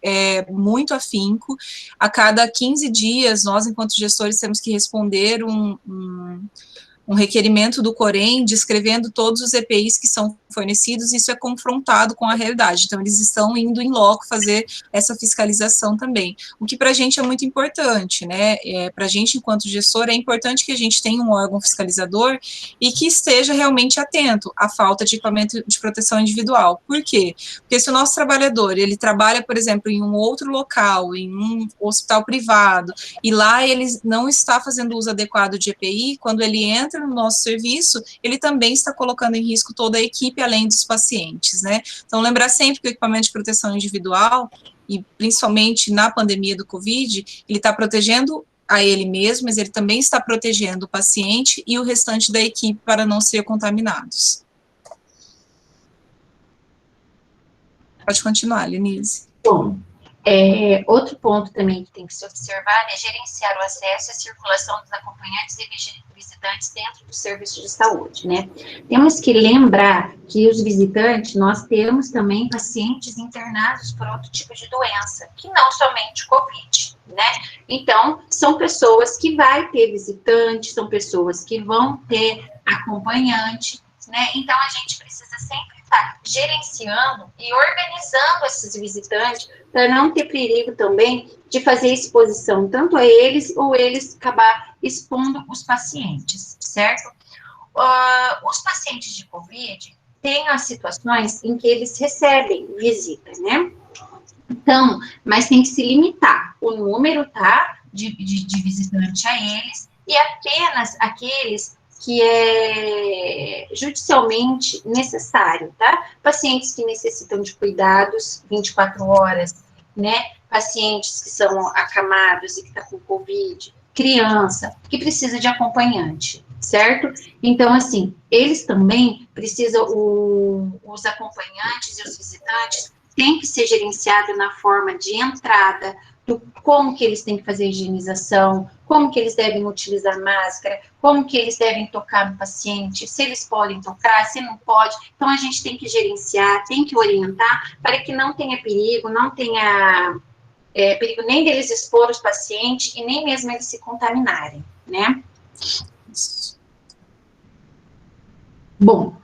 muito afinco. A cada 15 dias, nós, enquanto gestores, temos que responder um requerimento do Corém descrevendo todos os EPIs que são fornecidos, e isso é confrontado com a realidade. Então, eles estão indo em loco fazer essa fiscalização também, o que para a gente é muito importante, né? Para a gente, enquanto gestor, é importante que a gente tenha um órgão fiscalizador e que esteja realmente atento à falta de equipamento de proteção individual. Por quê? Porque se o nosso trabalhador, ele trabalha, por exemplo, em um outro local, em um hospital privado, e lá ele não está fazendo uso adequado de EPI, quando ele entra no nosso serviço, ele também está colocando em risco toda a equipe, além dos pacientes, né? Então, lembrar sempre que o equipamento de proteção individual, e principalmente na pandemia do Covid, ele está protegendo a ele mesmo, mas ele também está protegendo o paciente e o restante da equipe para não ser contaminados. Pode continuar, Lenise. Bom, outro ponto também que tem que se observar é gerenciar o acesso e a circulação dos acompanhantes e visitantes dentro do serviço de saúde, né? Temos que lembrar que os visitantes, nós temos também pacientes internados por outro tipo de doença, que não somente Covid, né? Então, são pessoas que vai ter visitantes, são pessoas que vão ter acompanhante, né? Então, a gente precisa sempre estar gerenciando e organizando esses visitantes para não ter perigo também de fazer exposição tanto a eles ou eles acabar expondo os pacientes, certo? Os pacientes de COVID têm as situações em que eles recebem visita, né? Então, mas tem que se limitar o número, tá, de visitante a eles, e apenas aqueles que é judicialmente necessário, tá? Pacientes que necessitam de cuidados 24 horas, né? Pacientes que são acamados e que estão com Covid, criança que precisa de acompanhante, certo? Então, assim, eles também precisam, os acompanhantes e os visitantes tem que ser gerenciado na forma de entrada, do como que eles têm que fazer a higienização, como que eles devem utilizar máscara, como que eles devem tocar no paciente, se eles podem tocar, se não pode. Então, a gente tem que gerenciar, tem que orientar para que não tenha perigo, não tenha perigo nem deles expor os pacientes e nem mesmo eles se contaminarem, né? Bom,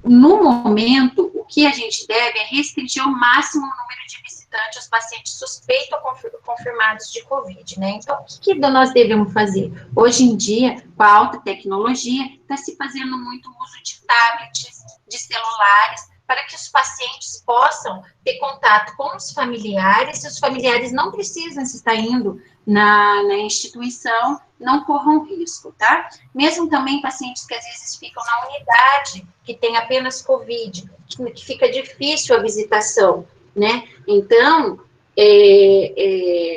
no momento, o que a gente deve é restringir ao máximo o número de visitantes aos pacientes suspeitos ou confirmados de Covid, né? Então, o que nós devemos fazer? Hoje em dia, com a alta tecnologia, está se fazendo muito uso de tablets, de celulares, para que os pacientes possam ter contato com os familiares, e os familiares não precisam estar indo na instituição, não corram risco, tá? Mesmo também pacientes que às vezes ficam na unidade, que tem apenas Covid, que fica difícil a visitação, né? Então,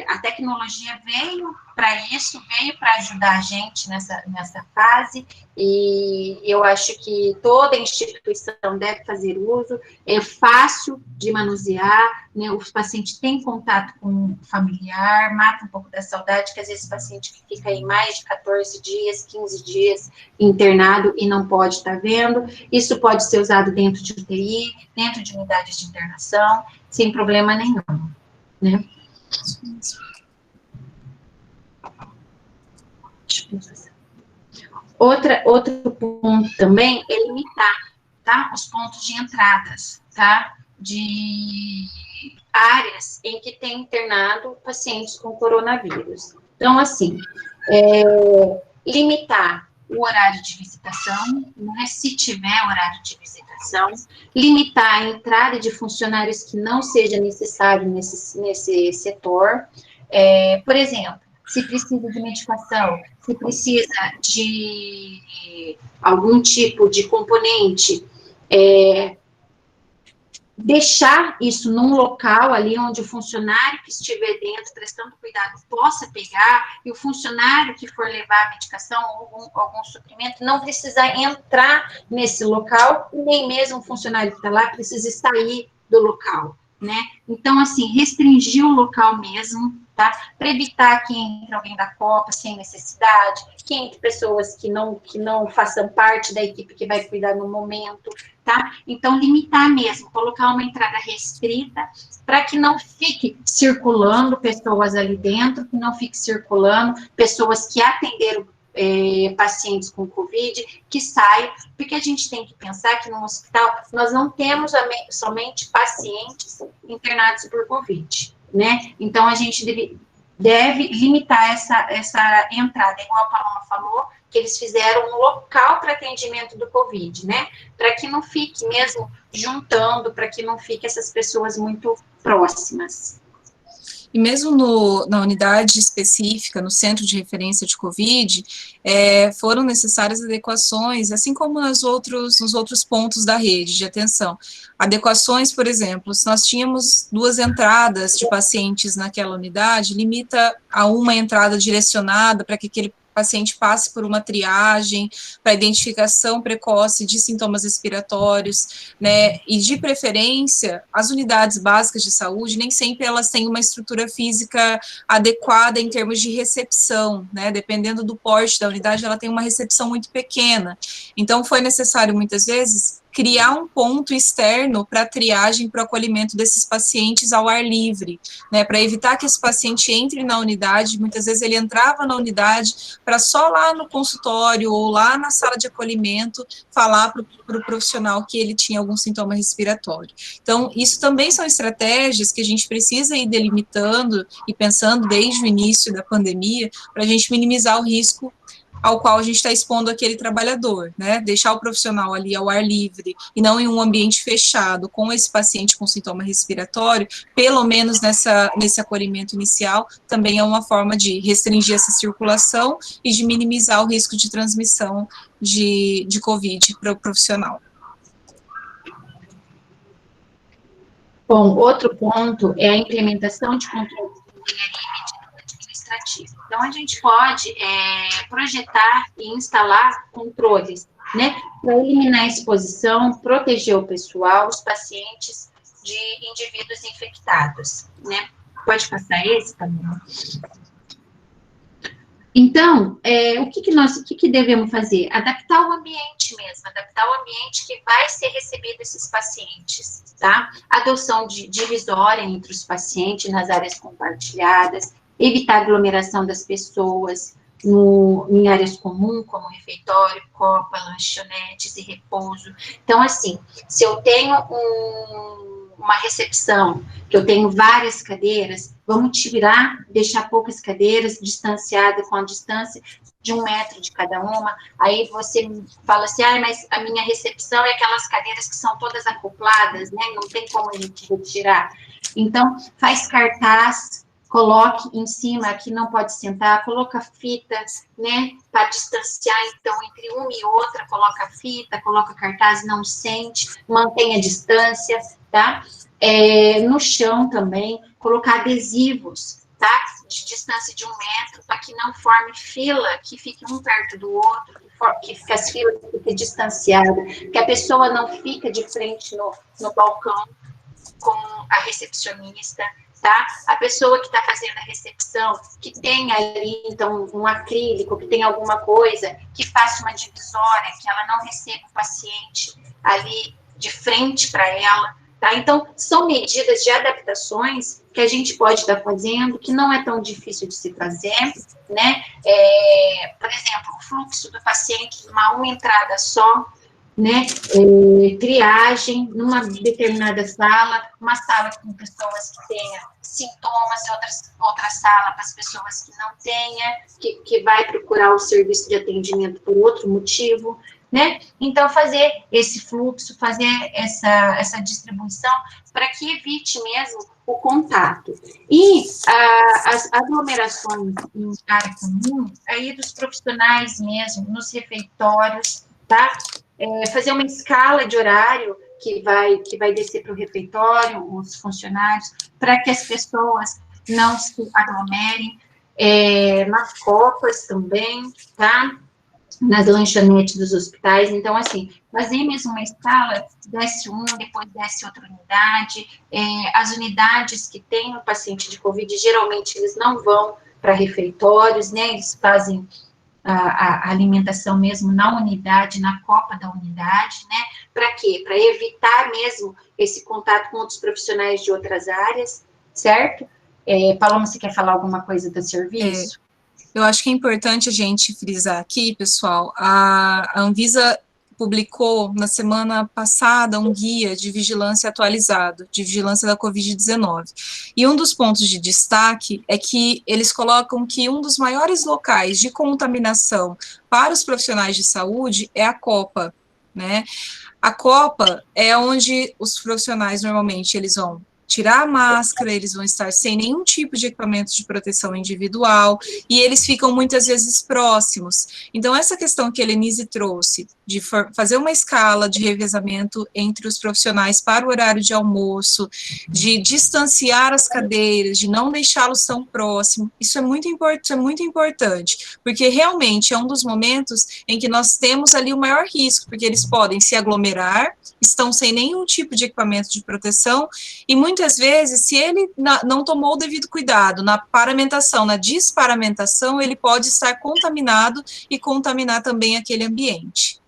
a tecnologia veio para isso, veio para ajudar a gente nessa fase, e eu acho que toda instituição deve fazer uso, é fácil de manusear, né? Os pacientes têm contato com o familiar, mata um pouco da saudade, que às vezes o paciente que fica aí mais de 14 dias, 15 dias internado e não pode estar vendo, isso pode ser usado dentro de UTI, dentro de unidades de internação, sem problema nenhum, né? Outro ponto também é limitar, tá? Os pontos de entradas, tá? De áreas em que tem internado pacientes com coronavírus. Então, assim, limitar o horário de visitação, né, se tiver horário de visitação, limitar a entrada de funcionários que não seja necessário nesse setor. Por exemplo, se precisa de medicação, se precisa de algum tipo de componente, deixar isso num local ali onde o funcionário que estiver dentro, prestando cuidado, possa pegar, e o funcionário que for levar a medicação ou algum suprimento não precisa entrar nesse local, nem mesmo o funcionário que está lá precisa sair do local, né? Então, assim, restringir o local mesmo, tá? Para evitar que entre alguém da Copa sem necessidade, que entre pessoas que não façam parte da equipe que vai cuidar no momento, tá? Então, limitar mesmo, colocar uma entrada restrita para que não fique circulando pessoas ali dentro, que não fique circulando pessoas que atenderam pacientes com Covid, que saiam, porque a gente tem que pensar que no hospital nós não temos somente pacientes internados por Covid, né? Então, a gente deve limitar essa entrada, igual a Paloma falou, que eles fizeram um local para atendimento do Covid, né? Para que não fique mesmo juntando, para que não fique essas pessoas muito próximas. E mesmo na unidade específica, no centro de referência de Covid, foram necessárias adequações, assim como nos outros pontos da rede de atenção. Adequações, por exemplo, se nós tínhamos 2 entradas de pacientes naquela unidade, limita a uma entrada direcionada para que aquele paciente passe por uma triagem para identificação precoce de sintomas respiratórios, né, e de preferência, as unidades básicas de saúde, nem sempre elas têm uma estrutura física adequada em termos de recepção, né, dependendo do porte da unidade, ela tem uma recepção muito pequena, então foi necessário muitas vezes criar um ponto externo para triagem, para o acolhimento desses pacientes ao ar livre, né, para evitar que esse paciente entre na unidade, muitas vezes ele entrava na unidade para só lá no consultório ou lá na sala de acolhimento falar para o profissional que ele tinha algum sintoma respiratório. Então, isso também são estratégias que a gente precisa ir delimitando e pensando desde o início da pandemia para a gente minimizar o risco ao qual a gente está expondo aquele trabalhador, né? Deixar o profissional ali ao ar livre e não em um ambiente fechado com esse paciente com sintoma respiratório, pelo menos nesse acolhimento inicial, também é uma forma de restringir essa circulação e de minimizar o risco de transmissão de COVID para o profissional. Bom, outro ponto é a implementação de controles de engenharia e medida administrativa. Então, a gente pode projetar e instalar controles, né, para eliminar a exposição, proteger o pessoal, os pacientes de indivíduos infectados, né. Pode passar esse, Camila? Então, o que devemos fazer? Adaptar o ambiente mesmo, adaptar o ambiente que vai ser recebido esses pacientes, tá? Adoção de divisória entre os pacientes nas áreas compartilhadas, evitar aglomeração das pessoas em áreas comuns, como refeitório, copa, lanchonetes e repouso. Então, assim, se eu tenho uma recepção, que eu tenho várias cadeiras, vamos tirar, deixar poucas cadeiras, distanciadas com a distância de 1 metro de cada uma. Aí você fala assim, mas a minha recepção é aquelas cadeiras que são todas acopladas, né? Não tem como a gente retirar. Então, faz cartaz, coloque em cima, aqui não pode sentar, coloca fitas, né? Para distanciar, então, entre uma e outra, coloca fita, coloca cartaz, não sente, mantenha a distância, tá? No chão também, colocar adesivos, tá? De distância de 1 metro, para que não forme fila, que fique um perto do outro, que fique as filas fiquem distanciadas, que a pessoa não fica de frente no balcão com a recepcionista, tá? A pessoa que está fazendo a recepção, que tem ali, então, um acrílico, que tem alguma coisa, que faça uma divisória, que ela não receba o paciente ali de frente para ela, tá? Então, são medidas de adaptações que a gente pode estar fazendo, que não é tão difícil de se fazer, né? Por exemplo, o fluxo do paciente numa entrada só, né? Triagem numa determinada sala, uma sala com pessoas que tenham sintomas e outra sala para as pessoas que não tenham, que vai procurar o serviço de atendimento por outro motivo, né? Então, fazer esse fluxo, fazer essa distribuição para que evite mesmo o contato. E as aglomerações em área comum, aí dos profissionais mesmo, nos refeitórios, tá? Fazer uma escala de horário que vai descer para o refeitório, os funcionários, para que as pessoas não se aglomerem, nas copas também, tá? Nas lanchonetes dos hospitais. Então, assim, fazer mesmo uma escala, desce um, depois desce outra unidade. As unidades que tem o paciente de Covid, geralmente eles não vão para refeitórios, né? Eles fazem a alimentação mesmo na unidade, na copa da unidade, né? Para quê? Para evitar mesmo esse contato com outros profissionais de outras áreas, certo? Paloma, você quer falar alguma coisa do serviço? Eu acho que é importante a gente frisar aqui, pessoal, a Anvisa publicou na semana passada um guia de vigilância atualizado, de vigilância da Covid-19. E um dos pontos de destaque é que eles colocam que um dos maiores locais de contaminação para os profissionais de saúde é a copa, né? A copa é onde os profissionais normalmente eles vão tirar a máscara, eles vão estar sem nenhum tipo de equipamento de proteção individual, e eles ficam muitas vezes próximos. Então, essa questão que a Helenise trouxe, de fazer uma escala de revezamento entre os profissionais para o horário de almoço, de distanciar as cadeiras, de não deixá-los tão próximos, isso é muito importante, porque realmente é um dos momentos em que nós temos ali o maior risco, porque eles podem se aglomerar, estão sem nenhum tipo de equipamento de proteção, e muitas vezes, se ele não tomou o devido cuidado na paramentação, na disparamentação, ele pode estar contaminado e contaminar também aquele ambiente.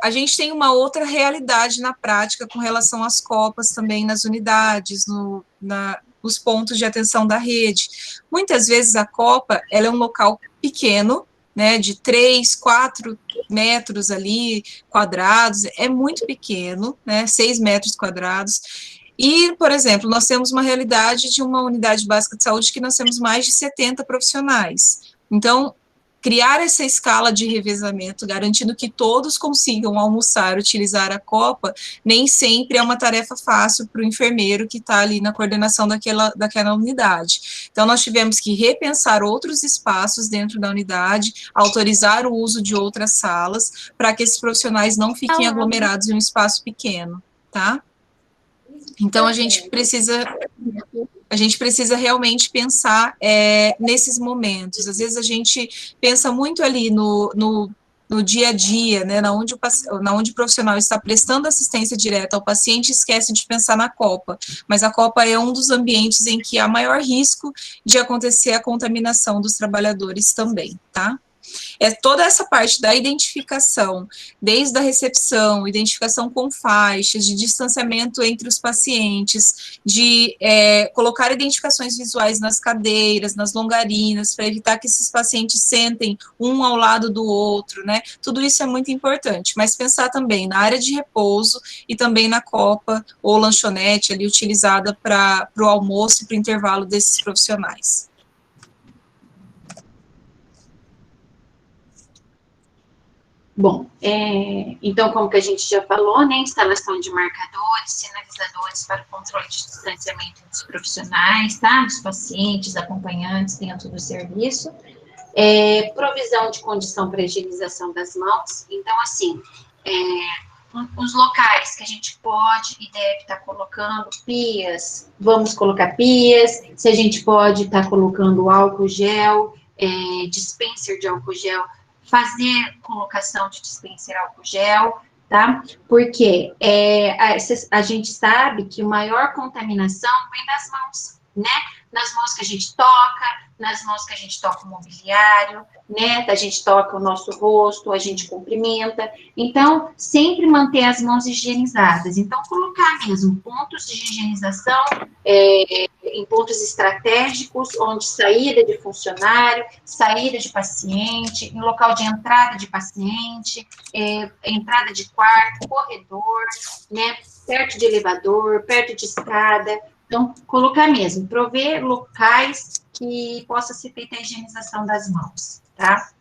A gente tem uma outra realidade na prática com relação às copas também nas unidades, nos pontos de atenção da rede. Muitas vezes a copa, ela é um local pequeno, né, de 3, 4 metros ali, quadrados, é muito pequeno, né, 6 metros quadrados, e, por exemplo, nós temos uma realidade de uma unidade básica de saúde que nós temos mais de 70 profissionais. Então, criar essa escala de revezamento, garantindo que todos consigam almoçar, utilizar a copa, nem sempre é uma tarefa fácil para o enfermeiro que está ali na coordenação daquela unidade. Então, nós tivemos que repensar outros espaços dentro da unidade, autorizar o uso de outras salas, para que esses profissionais não fiquem aglomerados em um espaço pequeno, tá? Então, a gente precisa realmente pensar nesses momentos. Às vezes a gente pensa muito ali no dia a dia, né, na onde o profissional está prestando assistência direta ao paciente e esquece de pensar na copa. Mas a copa é um dos ambientes em que há maior risco de acontecer a contaminação dos trabalhadores também, tá? É toda essa parte da identificação, desde a recepção, identificação com faixas, de distanciamento entre os pacientes, de colocar identificações visuais nas cadeiras, nas longarinas, para evitar que esses pacientes sentem um ao lado do outro, né? Tudo isso é muito importante, mas pensar também na área de repouso e também na copa ou lanchonete ali utilizada para o almoço e para o intervalo desses profissionais. Bom, então, como que a gente já falou, né, instalação de marcadores, sinalizadores para o controle de distanciamento dos profissionais, tá, dos pacientes, acompanhantes dentro do serviço, provisão de condição para higienização das mãos. Então, assim, os locais que a gente pode e deve estar colocando pias, vamos colocar pias, se a gente pode estar colocando álcool gel, dispenser de álcool gel, fazer colocação de dispenser álcool gel, tá? Porque a gente sabe que a maior contaminação vem das mãos, né? Nas mãos que a gente toca, nas mãos que a gente toca o mobiliário, né? A gente toca o nosso rosto, a gente cumprimenta. Então, sempre manter as mãos higienizadas. Então, colocar mesmo pontos de higienização em pontos estratégicos, onde saída de funcionário, saída de paciente, em local de entrada de paciente, entrada de quarto, corredor, né? Perto de elevador, perto de escada. Então, colocar mesmo, prover locais que possa ser feita a higienização das mãos, tá?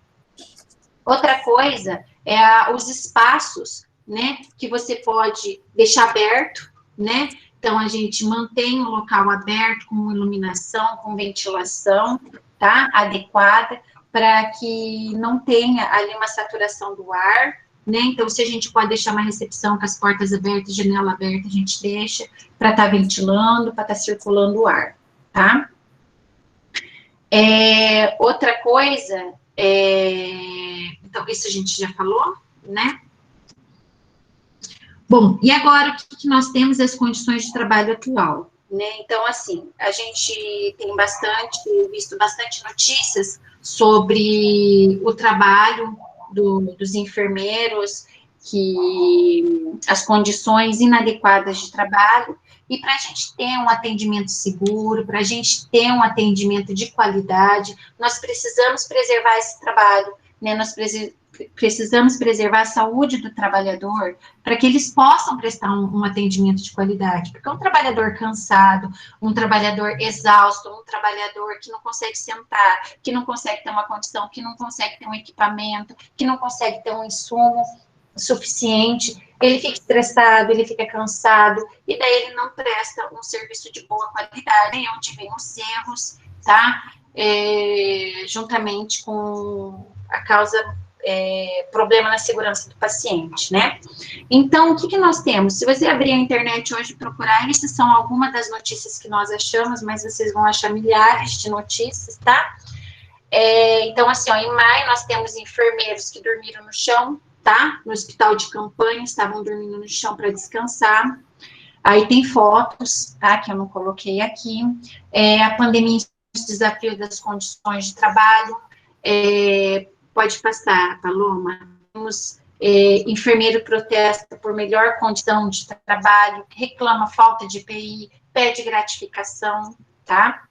Outra coisa é os espaços, né, que você pode deixar aberto, né? Então, a gente mantém o local aberto com iluminação, com ventilação, tá? Adequada, para que não tenha ali uma saturação do ar, né? Então, se a gente pode deixar uma recepção com as portas abertas, janela aberta, a gente deixa para estar ventilando, para estar circulando o ar, tá? Outra coisa, então, isso a gente já falou, né? Bom, e agora o que nós temos as condições de trabalho atual, né? Então, assim, a gente tem visto bastante notícias sobre o trabalho dos enfermeiros, que as condições inadequadas de trabalho, e para a gente ter um atendimento seguro, para a gente ter um atendimento de qualidade, nós precisamos preservar esse trabalho, né? Nós precisamos preservar a saúde do trabalhador para que eles possam prestar um atendimento de qualidade, porque um trabalhador cansado, um trabalhador exausto, um trabalhador que não consegue sentar, que não consegue ter uma condição, que não consegue ter um equipamento, que não consegue ter um insumo suficiente, ele fica estressado, ele fica cansado, e daí ele não presta um serviço de boa qualidade, e onde vem os erros, tá? Juntamente com a causa problema na segurança do paciente, né? Então, o que nós temos? Se você abrir a internet hoje e procurar, essas são algumas das notícias que nós achamos, mas vocês vão achar milhares de notícias, tá? Então, assim, ó, em maio nós temos enfermeiros que dormiram no chão, tá? No hospital de campanha, estavam dormindo no chão para descansar. Aí tem fotos, tá? Que eu não coloquei aqui. A pandemia, os desafios das condições de trabalho. Pode passar, Paloma. Temos enfermeiro protesta por melhor condição de trabalho, reclama falta de EPI, pede gratificação, tá?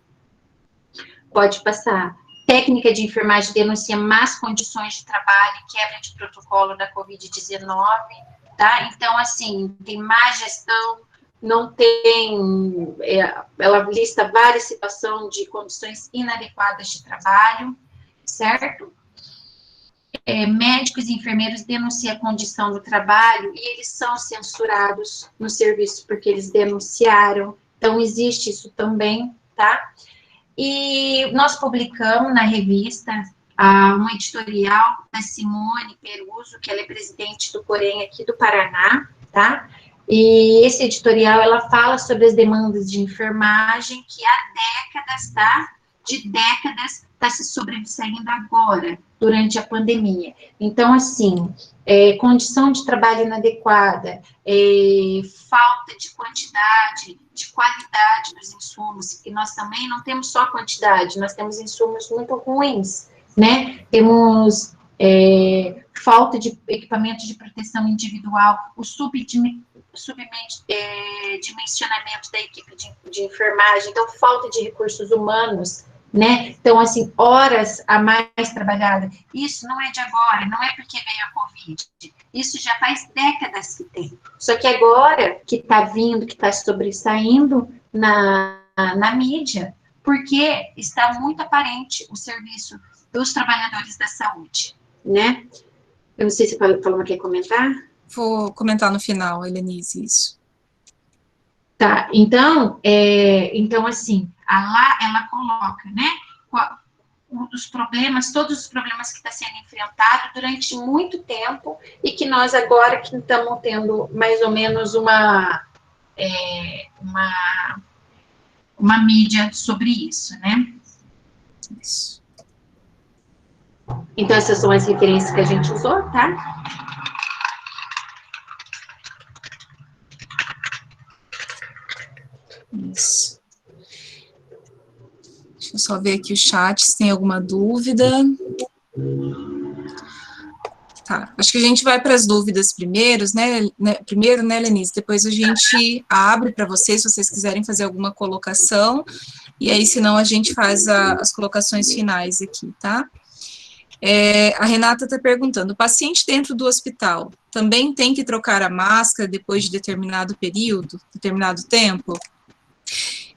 Pode passar. Técnica de enfermagem denuncia más condições de trabalho e quebra de protocolo da Covid-19, tá? Então, assim, tem má gestão, não tem... ela lista várias situações de condições inadequadas de trabalho, certo? médicos e enfermeiros denunciam a condição do trabalho e eles são censurados no serviço porque eles denunciaram. Então, existe isso também, tá? E nós publicamos na revista um editorial da Simone Peruso, que ela é presidente do Corém aqui do Paraná, tá? E esse editorial, ela fala sobre as demandas de enfermagem que há décadas, tá? De décadas, está se sobressaindo agora, durante a pandemia. Então, assim, condição de trabalho inadequada, falta de quantidade, de qualidade dos insumos, e nós também não temos só quantidade, nós temos insumos muito ruins, né? Temos falta de equipamento de proteção individual, o dimensionamento da equipe de enfermagem, então falta de recursos humanos, né? Então, assim, horas a mais trabalhada. Isso não é de agora, não é porque veio a Covid. Isso já faz décadas que tem. Só que agora que está vindo, que está sobressaindo na mídia, porque está muito aparente o serviço dos trabalhadores da saúde, né? Eu não sei se a Paloma quer comentar. Vou comentar no final, Helenise, isso. Tá, então assim, ela coloca, né, os problemas, todos os problemas que está sendo enfrentado durante muito tempo e que nós agora que estamos tendo mais ou menos uma mídia sobre isso, né? Isso. Então, essas são as referências que a gente usou, tá? Isso. Deixa eu só ver aqui o chat, se tem alguma dúvida. Tá, acho que a gente vai para as dúvidas primeiros, né? Primeiro, né, Lenise? Depois a gente abre para vocês, se vocês quiserem fazer alguma colocação, e aí, senão, a gente faz as colocações finais aqui, tá? A Renata está perguntando, o paciente dentro do hospital também tem que trocar a máscara depois de determinado período, determinado tempo?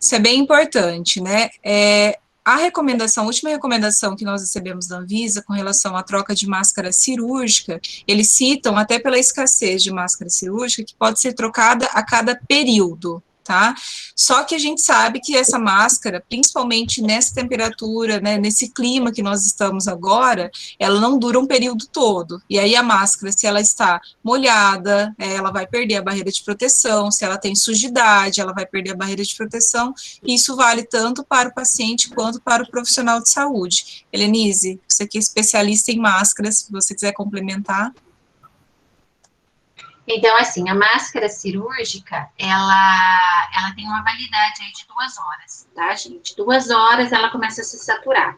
Isso é bem importante, né? A última recomendação que nós recebemos da Anvisa com relação à troca de máscara cirúrgica, eles citam, até pela escassez de máscara cirúrgica, que pode ser trocada a cada período, tá? Só que a gente sabe que essa máscara, principalmente nessa temperatura, né, nesse clima que nós estamos agora, ela não dura um período todo. E aí a máscara, se ela está molhada, ela vai perder a barreira de proteção, se ela tem sujidade, ela vai perder a barreira de proteção. Isso vale tanto para o paciente quanto para o profissional de saúde. Helenise, você que é especialista em máscaras, se você quiser complementar. Então, assim, a máscara cirúrgica, ela tem uma validade aí de 2 horas, tá, gente? 2 horas ela começa a se saturar.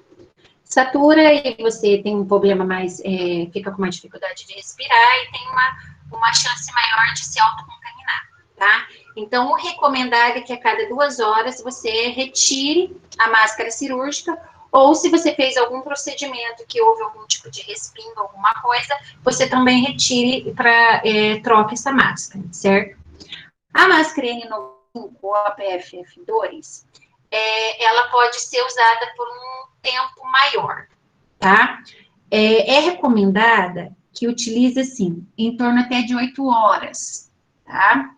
Satura e você tem um problema mais, fica com uma dificuldade de respirar e tem uma chance maior de se autocontaminar, tá? Então, o recomendado é que a cada 2 horas você retire a máscara cirúrgica, ou se você fez algum procedimento que houve algum tipo de respingo, alguma coisa, você também retire troque essa máscara, certo? A máscara N95 ou a PFF2, ela pode ser usada por um tempo maior, tá? É recomendada que utilize, assim, em torno até de 8 horas, tá?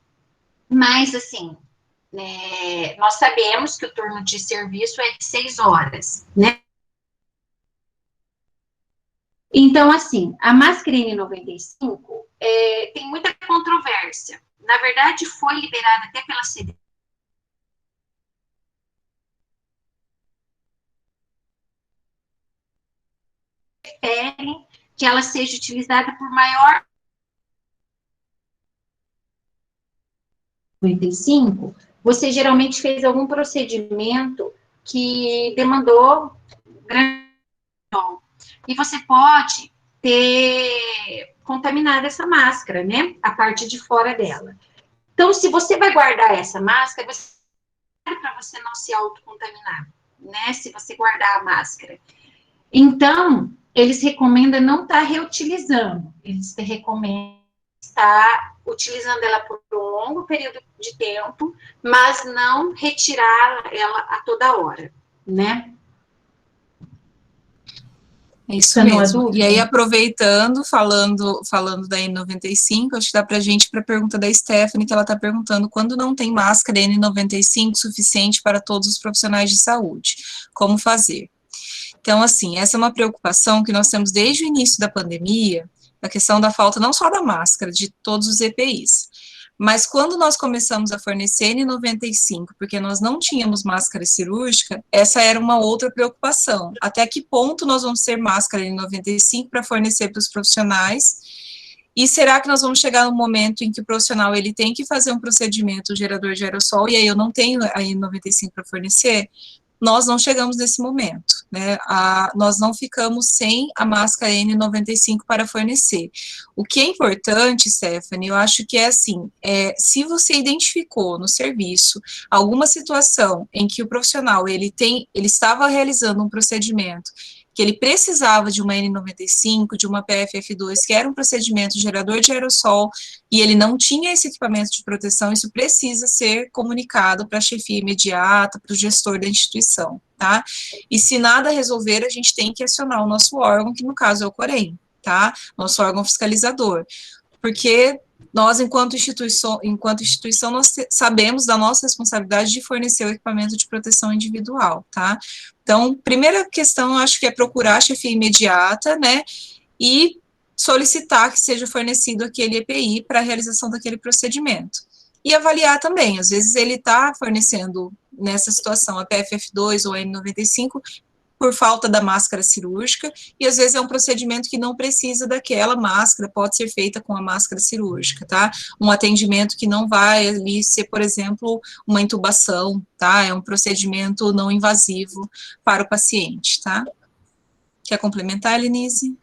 Mas, assim, nós sabemos que o turno de serviço é de 6 horas, né? Então, assim, a máscara N95 tem muita controvérsia. Na verdade, foi liberada até pela CDC, que ela seja utilizada por maior 95, você geralmente fez algum procedimento que demandou grande e você pode ter contaminado essa máscara, né? A parte de fora dela. Então, se você vai guardar essa máscara, para você não se autocontaminar, né? Se você guardar a máscara. Então, eles recomendam não estar reutilizando, eles te recomendam estar utilizando ela por um longo período de tempo, mas não retirar ela a toda hora, né? É isso Sanou a mesmo. E dúvida? aí, aproveitando, falando da N95, acho que dá para a gente para a pergunta da Stephanie, que ela está perguntando quando não tem máscara N95 suficiente para todos os profissionais de saúde, como fazer? Então, assim, essa é uma preocupação que nós temos desde o início da pandemia, a questão da falta não só da máscara, de todos os EPIs. Mas quando nós começamos a fornecer N95, porque nós não tínhamos máscara cirúrgica, essa era uma outra preocupação. Até que ponto nós vamos ter máscara N95 para fornecer para os profissionais? E será que nós vamos chegar no momento em que o profissional ele tem que fazer um procedimento gerador de aerossol e aí eu não tenho a N95 para fornecer? Nós não chegamos nesse momento, né? Nós não ficamos sem a máscara N95 para fornecer. O que é importante, Stephanie, eu acho que é assim, se você identificou no serviço alguma situação em que o profissional ele estava realizando um procedimento que ele precisava de uma N95, de uma PFF2, que era um procedimento gerador de aerossol, e ele não tinha esse equipamento de proteção, isso precisa ser comunicado para a chefia imediata, para o gestor da instituição, tá? E se nada resolver, a gente tem que acionar o nosso órgão, que no caso é o Corém, tá? Nosso órgão fiscalizador. Porque nós, enquanto instituição, nós sabemos da nossa responsabilidade de fornecer o equipamento de proteção individual, tá? Então, primeira questão, eu acho que é procurar a chefia imediata, né, e solicitar que seja fornecido aquele EPI para a realização daquele procedimento. E avaliar também, às vezes ele está fornecendo, nessa situação, a PFF2 ou a N95, por falta da máscara cirúrgica, e às vezes é um procedimento que não precisa daquela máscara, pode ser feita com a máscara cirúrgica, tá? Um atendimento que não vai ali ser, por exemplo, uma intubação, tá? É um procedimento não invasivo para o paciente, tá? Quer complementar, Lenise?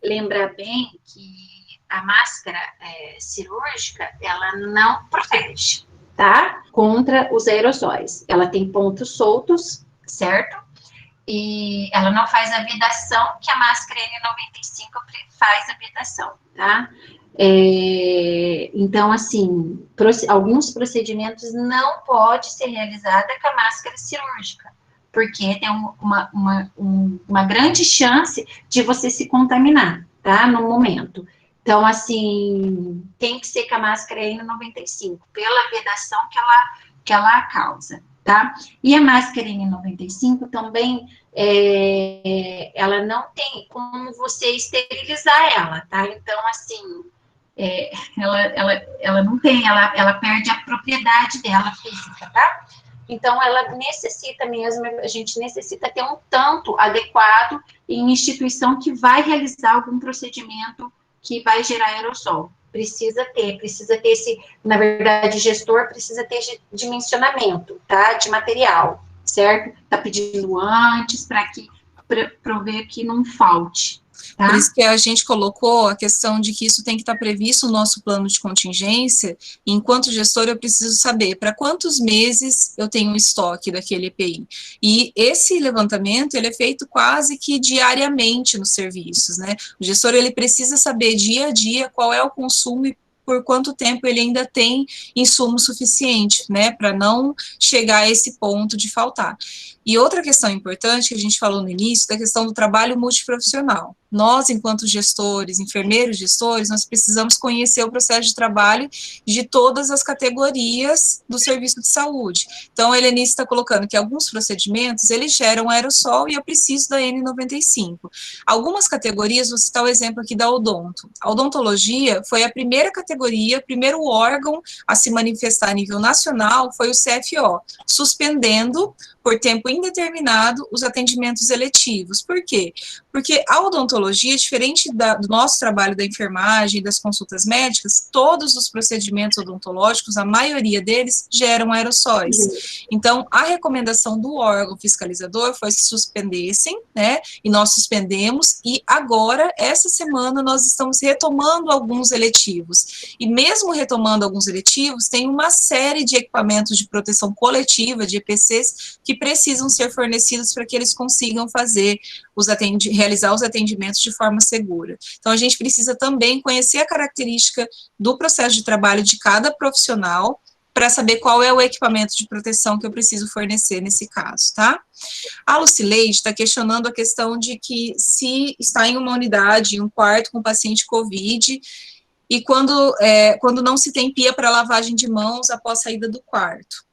Lembrar bem que a máscara cirúrgica, ela não protege, tá? Contra os aerossóis. Ela tem pontos soltos, certo? E ela não faz a vedação que a máscara N95 faz a vedação, tá? Então, assim, alguns procedimentos não pode ser realizada com a máscara cirúrgica, porque tem uma grande chance de você se contaminar, tá? No momento. Então, assim, tem que ser com a máscara N95, pela vedação que ela causa, tá? E a máscara N95 também, ela não tem como você esterilizar ela, tá? Então, assim, ela não tem, ela perde a propriedade dela física, tá? Então, ela necessita mesmo, a gente necessita ter um tanto adequado em instituição que vai realizar algum procedimento que vai gerar aerossol. Precisa ter esse, na verdade, gestor precisa ter dimensionamento, tá? De material, certo? Tá pedindo antes para prover que não falte. Tá? Por isso que a gente colocou a questão de que isso tem que estar previsto no nosso plano de contingência, e enquanto gestor eu preciso saber para quantos meses eu tenho um estoque daquele EPI. E esse levantamento, ele é feito quase que diariamente nos serviços, né? O gestor, ele precisa saber dia a dia qual é o consumo e por quanto tempo ele ainda tem insumo suficiente, né, para não chegar a esse ponto de faltar. E outra questão importante que a gente falou no início, da questão do trabalho multiprofissional. Nós, enquanto gestores, enfermeiros gestores, nós precisamos conhecer o processo de trabalho de todas as categorias do serviço de saúde. Então, a Helenice está colocando que alguns procedimentos, eles geram aerossol e eu preciso da N95. Algumas categorias, vou citar o exemplo aqui da odonto. A odontologia foi a primeira categoria, primeiro órgão a se manifestar a nível nacional, foi o CFO, suspendendo por tempo indeterminado os atendimentos eletivos. Por quê? Porque a odontologia, diferente do nosso trabalho da enfermagem, das consultas médicas, todos os procedimentos odontológicos, a maioria deles, geram aerossóis. Então, a recomendação do órgão fiscalizador foi que suspendessem, né, e nós suspendemos, e agora, essa semana, nós estamos retomando alguns eletivos. E mesmo retomando alguns eletivos, tem uma série de equipamentos de proteção coletiva, de EPCs, que precisam ser fornecidos para que eles consigam fazer realizar os atendimentos de forma segura. Então, a gente precisa também conhecer a característica do processo de trabalho de cada profissional para saber qual é o equipamento de proteção que eu preciso fornecer nesse caso, tá? A Lucileide está questionando a questão de que se está em uma unidade, em um quarto com paciente COVID, e quando não se tem pia para lavagem de mãos após saída do quarto,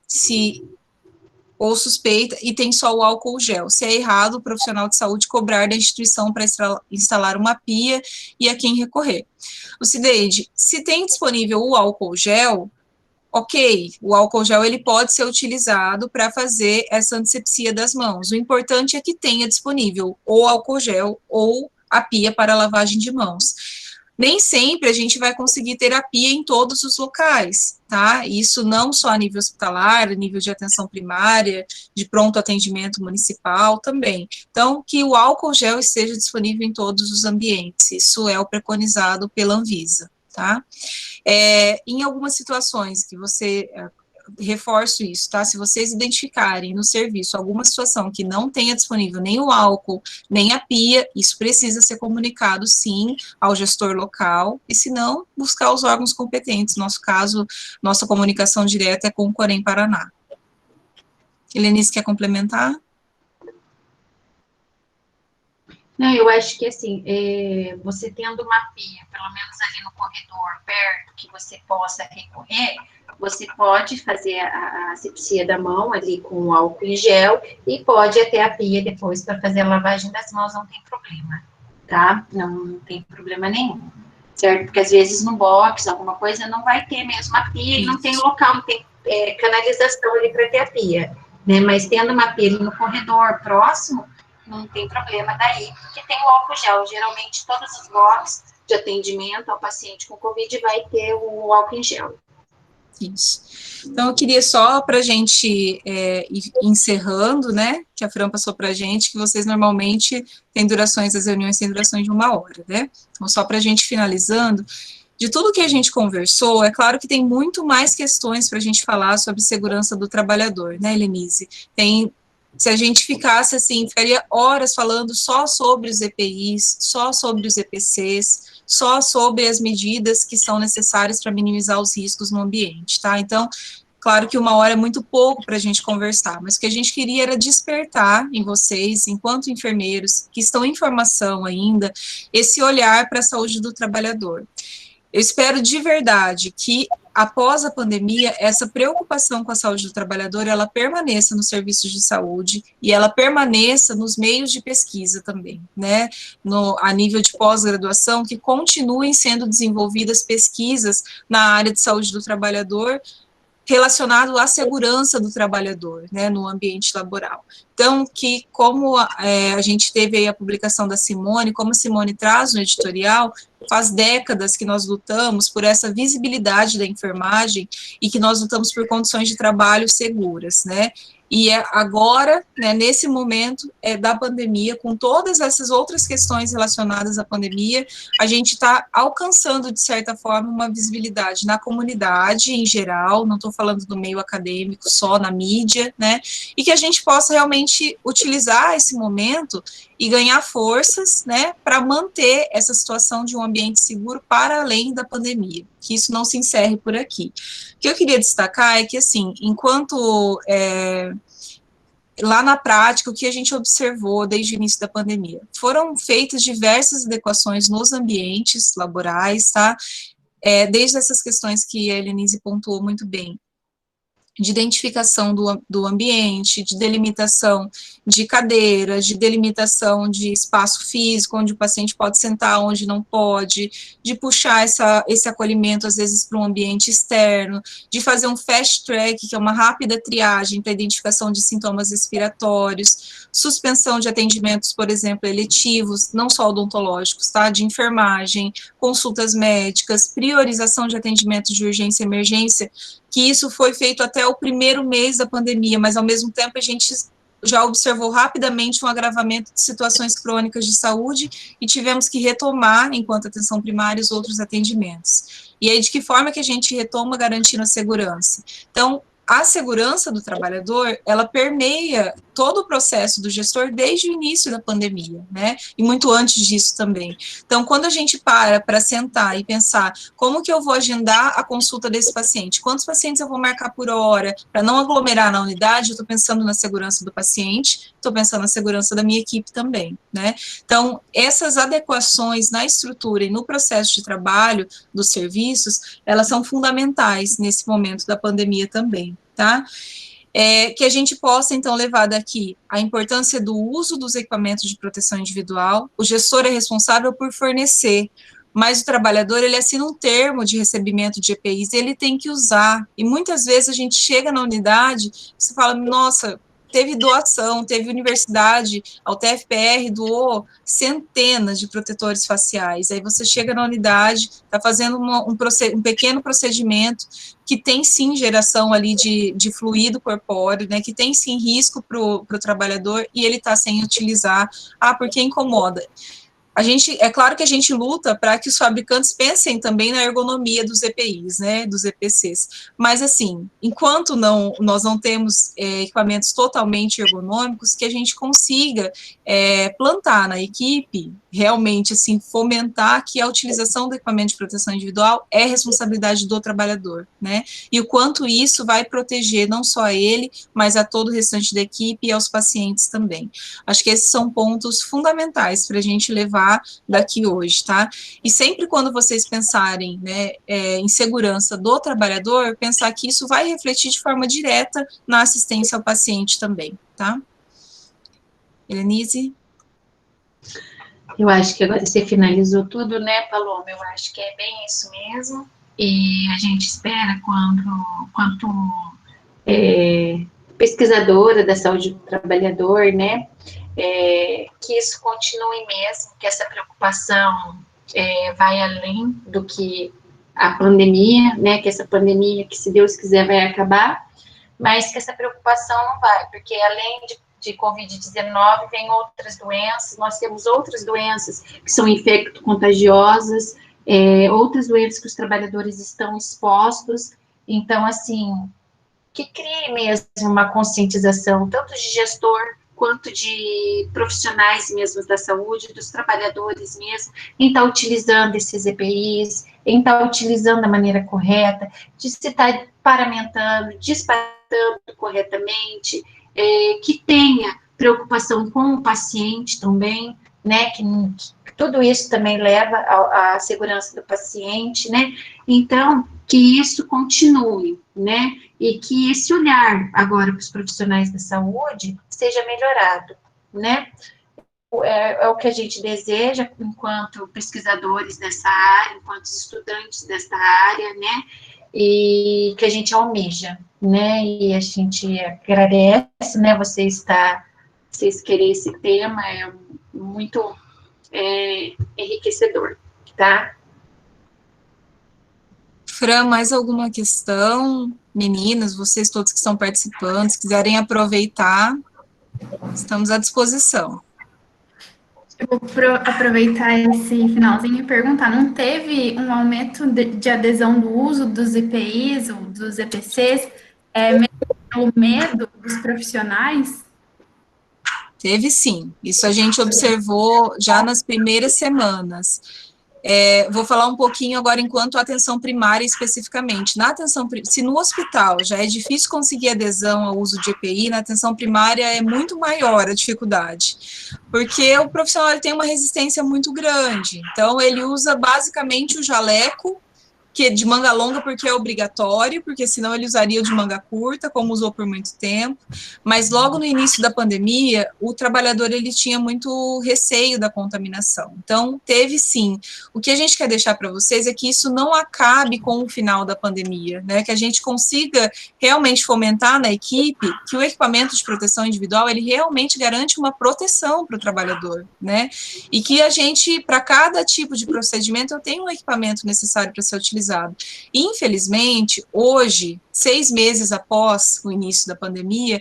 ou suspeita, e tem só o álcool gel. Se é errado o profissional de saúde cobrar da instituição para instalar uma pia e a quem recorrer. Lucileide, se tem disponível o álcool gel, ok, o álcool gel ele pode ser utilizado para fazer essa antisepsia das mãos. O importante é que tenha disponível ou álcool gel ou a pia para lavagem de mãos. Nem sempre a gente vai conseguir terapia em todos os locais, tá? Isso não só a nível hospitalar, a nível de atenção primária, de pronto atendimento municipal também. Então, que o álcool gel esteja disponível em todos os ambientes, isso é o preconizado pela Anvisa, tá? Em algumas situações que você... reforço isso, tá? Se vocês identificarem no serviço alguma situação que não tenha disponível nem o álcool, nem a pia, isso precisa ser comunicado, sim, ao gestor local, e se não, buscar os órgãos competentes. No nosso caso, nossa comunicação direta é com o Corém Paraná. Helenice, quer complementar? Não, eu acho que, assim, você tendo uma pia, pelo menos ali no corredor, perto, que você possa recorrer, você pode fazer a asepsia da mão ali com álcool em gel e pode até a pia depois para fazer a lavagem das mãos, não tem problema, tá? Não tem problema nenhum, certo? Porque às vezes no box, alguma coisa, não vai ter mesmo a pia e não tem local, não tem canalização ali para ter a pia, né? Mas tendo uma pia ali no corredor próximo, não tem problema daí, porque tem o álcool gel. Geralmente, todos os blocos de atendimento ao paciente com Covid vai ter o álcool em gel. Isso. Então, eu queria só para a gente ir encerrando, né, que a Fran passou para a gente, que vocês normalmente têm durações, as reuniões têm durações de 1 hora, né? Então, só para a gente finalizando, de tudo que a gente conversou, é claro que tem muito mais questões para a gente falar sobre segurança do trabalhador, né, Helenise? Se a gente ficasse assim, ficaria horas falando só sobre os EPIs, só sobre os EPCs, só sobre as medidas que são necessárias para minimizar os riscos no ambiente, tá? Então, claro que 1 hora é muito pouco para a gente conversar, mas o que a gente queria era despertar em vocês, enquanto enfermeiros, que estão em formação ainda, esse olhar para a saúde do trabalhador. Eu espero de verdade que, após a pandemia, essa preocupação com a saúde do trabalhador, ela permaneça nos serviços de saúde e ela permaneça nos meios de pesquisa também, né, a nível de pós-graduação, que continuem sendo desenvolvidas pesquisas na área de saúde do trabalhador, relacionado à segurança do trabalhador, né, no ambiente laboral. Então, que como a gente teve aí a publicação da Simone, como a Simone traz no editorial, faz décadas que nós lutamos por essa visibilidade da enfermagem e que nós lutamos por condições de trabalho seguras, né, e agora, né, nesse momento da pandemia, com todas essas outras questões relacionadas à pandemia, a gente está alcançando, de certa forma, uma visibilidade na comunidade em geral, não estou falando do meio acadêmico, só na mídia, né, e que a gente possa realmente utilizar esse momento e ganhar forças, né, para manter essa situação de um ambiente seguro para além da pandemia, que isso não se encerre por aqui. O que eu queria destacar é que, assim, enquanto lá na prática, o que a gente observou desde o início da pandemia? Foram feitas diversas adequações nos ambientes laborais, tá? Desde essas questões que a Helenise pontuou muito bem, de identificação do ambiente, de delimitação de cadeiras, de delimitação de espaço físico, onde o paciente pode sentar, onde não pode, de puxar esse acolhimento, às vezes, para um ambiente externo, de fazer um fast track, que é uma rápida triagem para identificação de sintomas respiratórios, suspensão de atendimentos, por exemplo, eletivos, não só odontológicos, tá, de enfermagem, consultas médicas, priorização de atendimentos de urgência e emergência, que isso foi feito até o primeiro mês da pandemia, mas ao mesmo tempo a gente já observou rapidamente um agravamento de situações crônicas de saúde e tivemos que retomar, enquanto atenção primária, os outros atendimentos. E aí, de que forma que a gente retoma garantindo a segurança? Então, a segurança do trabalhador, ela permeia todo o processo do gestor desde o início da pandemia, né, e muito antes disso também. Então, quando a gente para sentar e pensar como que eu vou agendar a consulta desse paciente, quantos pacientes eu vou marcar por hora, para não aglomerar na unidade, eu estou pensando na segurança do paciente, estou pensando na segurança da minha equipe também, né. Então, essas adequações na estrutura e no processo de trabalho dos serviços, elas são fundamentais nesse momento da pandemia também, tá? Que a gente possa, então, levar daqui a importância do uso dos equipamentos de proteção individual. O gestor é responsável por fornecer, mas o trabalhador, ele assina um termo de recebimento de EPIs, e ele tem que usar, e muitas vezes a gente chega na unidade, você fala, nossa, teve doação, teve universidade, a UTFPR doou centenas de protetores faciais, aí você chega na unidade, está fazendo um pequeno procedimento, que tem sim geração ali de fluido corpóreo, né, que tem sim risco para o trabalhador, e ele está sem utilizar, porque incomoda. É claro que a gente luta para que os fabricantes pensem também na ergonomia dos EPIs, né, dos EPCs, mas assim, enquanto nós não temos equipamentos totalmente ergonômicos, que a gente consiga plantar na equipe, realmente, assim, fomentar que a utilização do equipamento de proteção individual é responsabilidade do trabalhador, né, e o quanto isso vai proteger não só a ele, mas a todo o restante da equipe e aos pacientes também. Acho que esses são pontos fundamentais para a gente levar daqui hoje, tá? E sempre quando vocês pensarem, né, em segurança do trabalhador, pensar que isso vai refletir de forma direta na assistência ao paciente também, tá? Helenise? Eu acho que agora você finalizou tudo, né, Paloma? Eu acho que é bem isso mesmo. E a gente espera, quanto pesquisadora da saúde do trabalhador, né, que isso continue mesmo, que essa preocupação vai além do que a pandemia, né, que essa pandemia, que se Deus quiser, vai acabar, mas que essa preocupação não vai, porque além de Covid-19, vem outras doenças, nós temos outras doenças que são infecto-contagiosas, outras doenças que os trabalhadores estão expostos, então, assim, que crie mesmo uma conscientização, tanto de gestor, quanto de profissionais mesmo da saúde, dos trabalhadores mesmo, em estar utilizando esses EPIs, em estar utilizando da maneira correta, de se estar paramentando, desparatando corretamente, que tenha preocupação com o paciente também, né, que tudo isso também leva à segurança do paciente, né, então, que isso continue, né, e que esse olhar agora para os profissionais da saúde seja melhorado, né, é o que a gente deseja enquanto pesquisadores dessa área, enquanto estudantes dessa área, né, e que a gente almeja, né, e a gente agradece, né, vocês querem esse tema, é muito enriquecedor, tá? Fran, mais alguma questão? Meninas, vocês todos que estão participando, se quiserem aproveitar, estamos à disposição. Eu vou aproveitar esse finalzinho e perguntar, não teve um aumento de adesão do uso dos EPIs ou dos EPCs, mesmo pelo medo dos profissionais? Teve sim, isso a gente observou já nas primeiras semanas. Vou falar um pouquinho agora enquanto atenção primária especificamente. Se no hospital já é difícil conseguir adesão ao uso de EPI, na atenção primária é muito maior a dificuldade, porque o profissional tem uma resistência muito grande, então ele usa basicamente o jaleco, que é de manga longa porque é obrigatório, porque senão ele usaria o de manga curta, como usou por muito tempo, mas logo no início da pandemia, o trabalhador ele tinha muito receio da contaminação, então teve sim. O que a gente quer deixar para vocês é que isso não acabe com o final da pandemia, né, que a gente consiga realmente fomentar na equipe que o equipamento de proteção individual, ele realmente garante uma proteção para o trabalhador, né, e que a gente, para cada tipo de procedimento, eu tenho um equipamento necessário para ser utilizado. Infelizmente, hoje, 6 meses após o início da pandemia,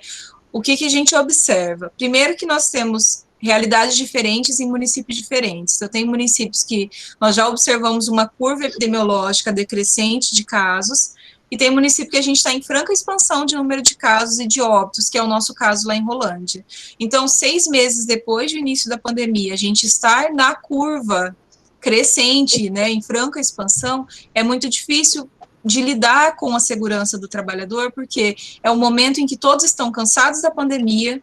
o que a gente observa? Primeiro que nós temos realidades diferentes em municípios diferentes. Eu tenho municípios que nós já observamos uma curva epidemiológica decrescente de casos, e tem município que a gente está em franca expansão de número de casos e de óbitos, que é o nosso caso lá em Rolândia. Então, 6 meses depois do início da pandemia, a gente estar na curva crescente, né, em franca expansão, é muito difícil de lidar com a segurança do trabalhador, porque é o momento em que todos estão cansados da pandemia.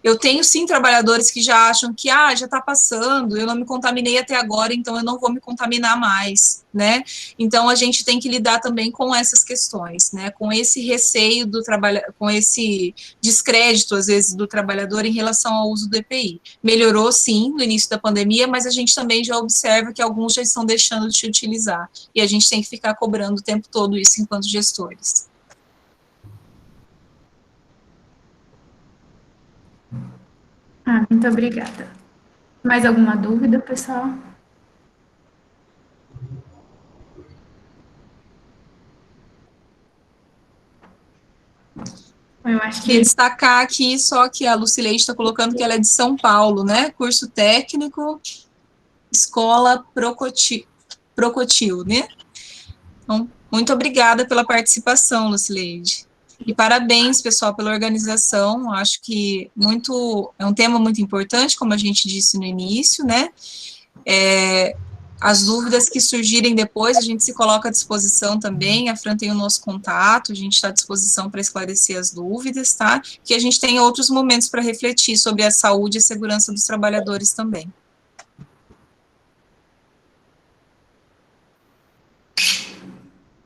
Eu tenho, sim, trabalhadores que já acham que, já está passando, eu não me contaminei até agora, então eu não vou me contaminar mais, né? Então, a gente tem que lidar também com essas questões, né? Com esse receio do trabalhador, com esse descrédito, às vezes, do trabalhador em relação ao uso do EPI. Melhorou, sim, no início da pandemia, mas a gente também já observa que alguns já estão deixando de utilizar, e a gente tem que ficar cobrando o tempo todo isso enquanto gestores. Muito obrigada. Mais alguma dúvida, pessoal? Eu acho que... Queria destacar aqui só que a Lucileide está colocando que ela é de São Paulo, né? Curso técnico, escola Procotil, né? Então, muito obrigada pela participação, Lucileide. E parabéns, pessoal, pela organização. Acho que é um tema muito importante, como a gente disse no início, né? As dúvidas que surgirem depois, a gente se coloca à disposição também, a Fran tem o nosso contato, a gente está à disposição para esclarecer as dúvidas, tá? Que a gente tem outros momentos para refletir sobre a saúde e a segurança dos trabalhadores também.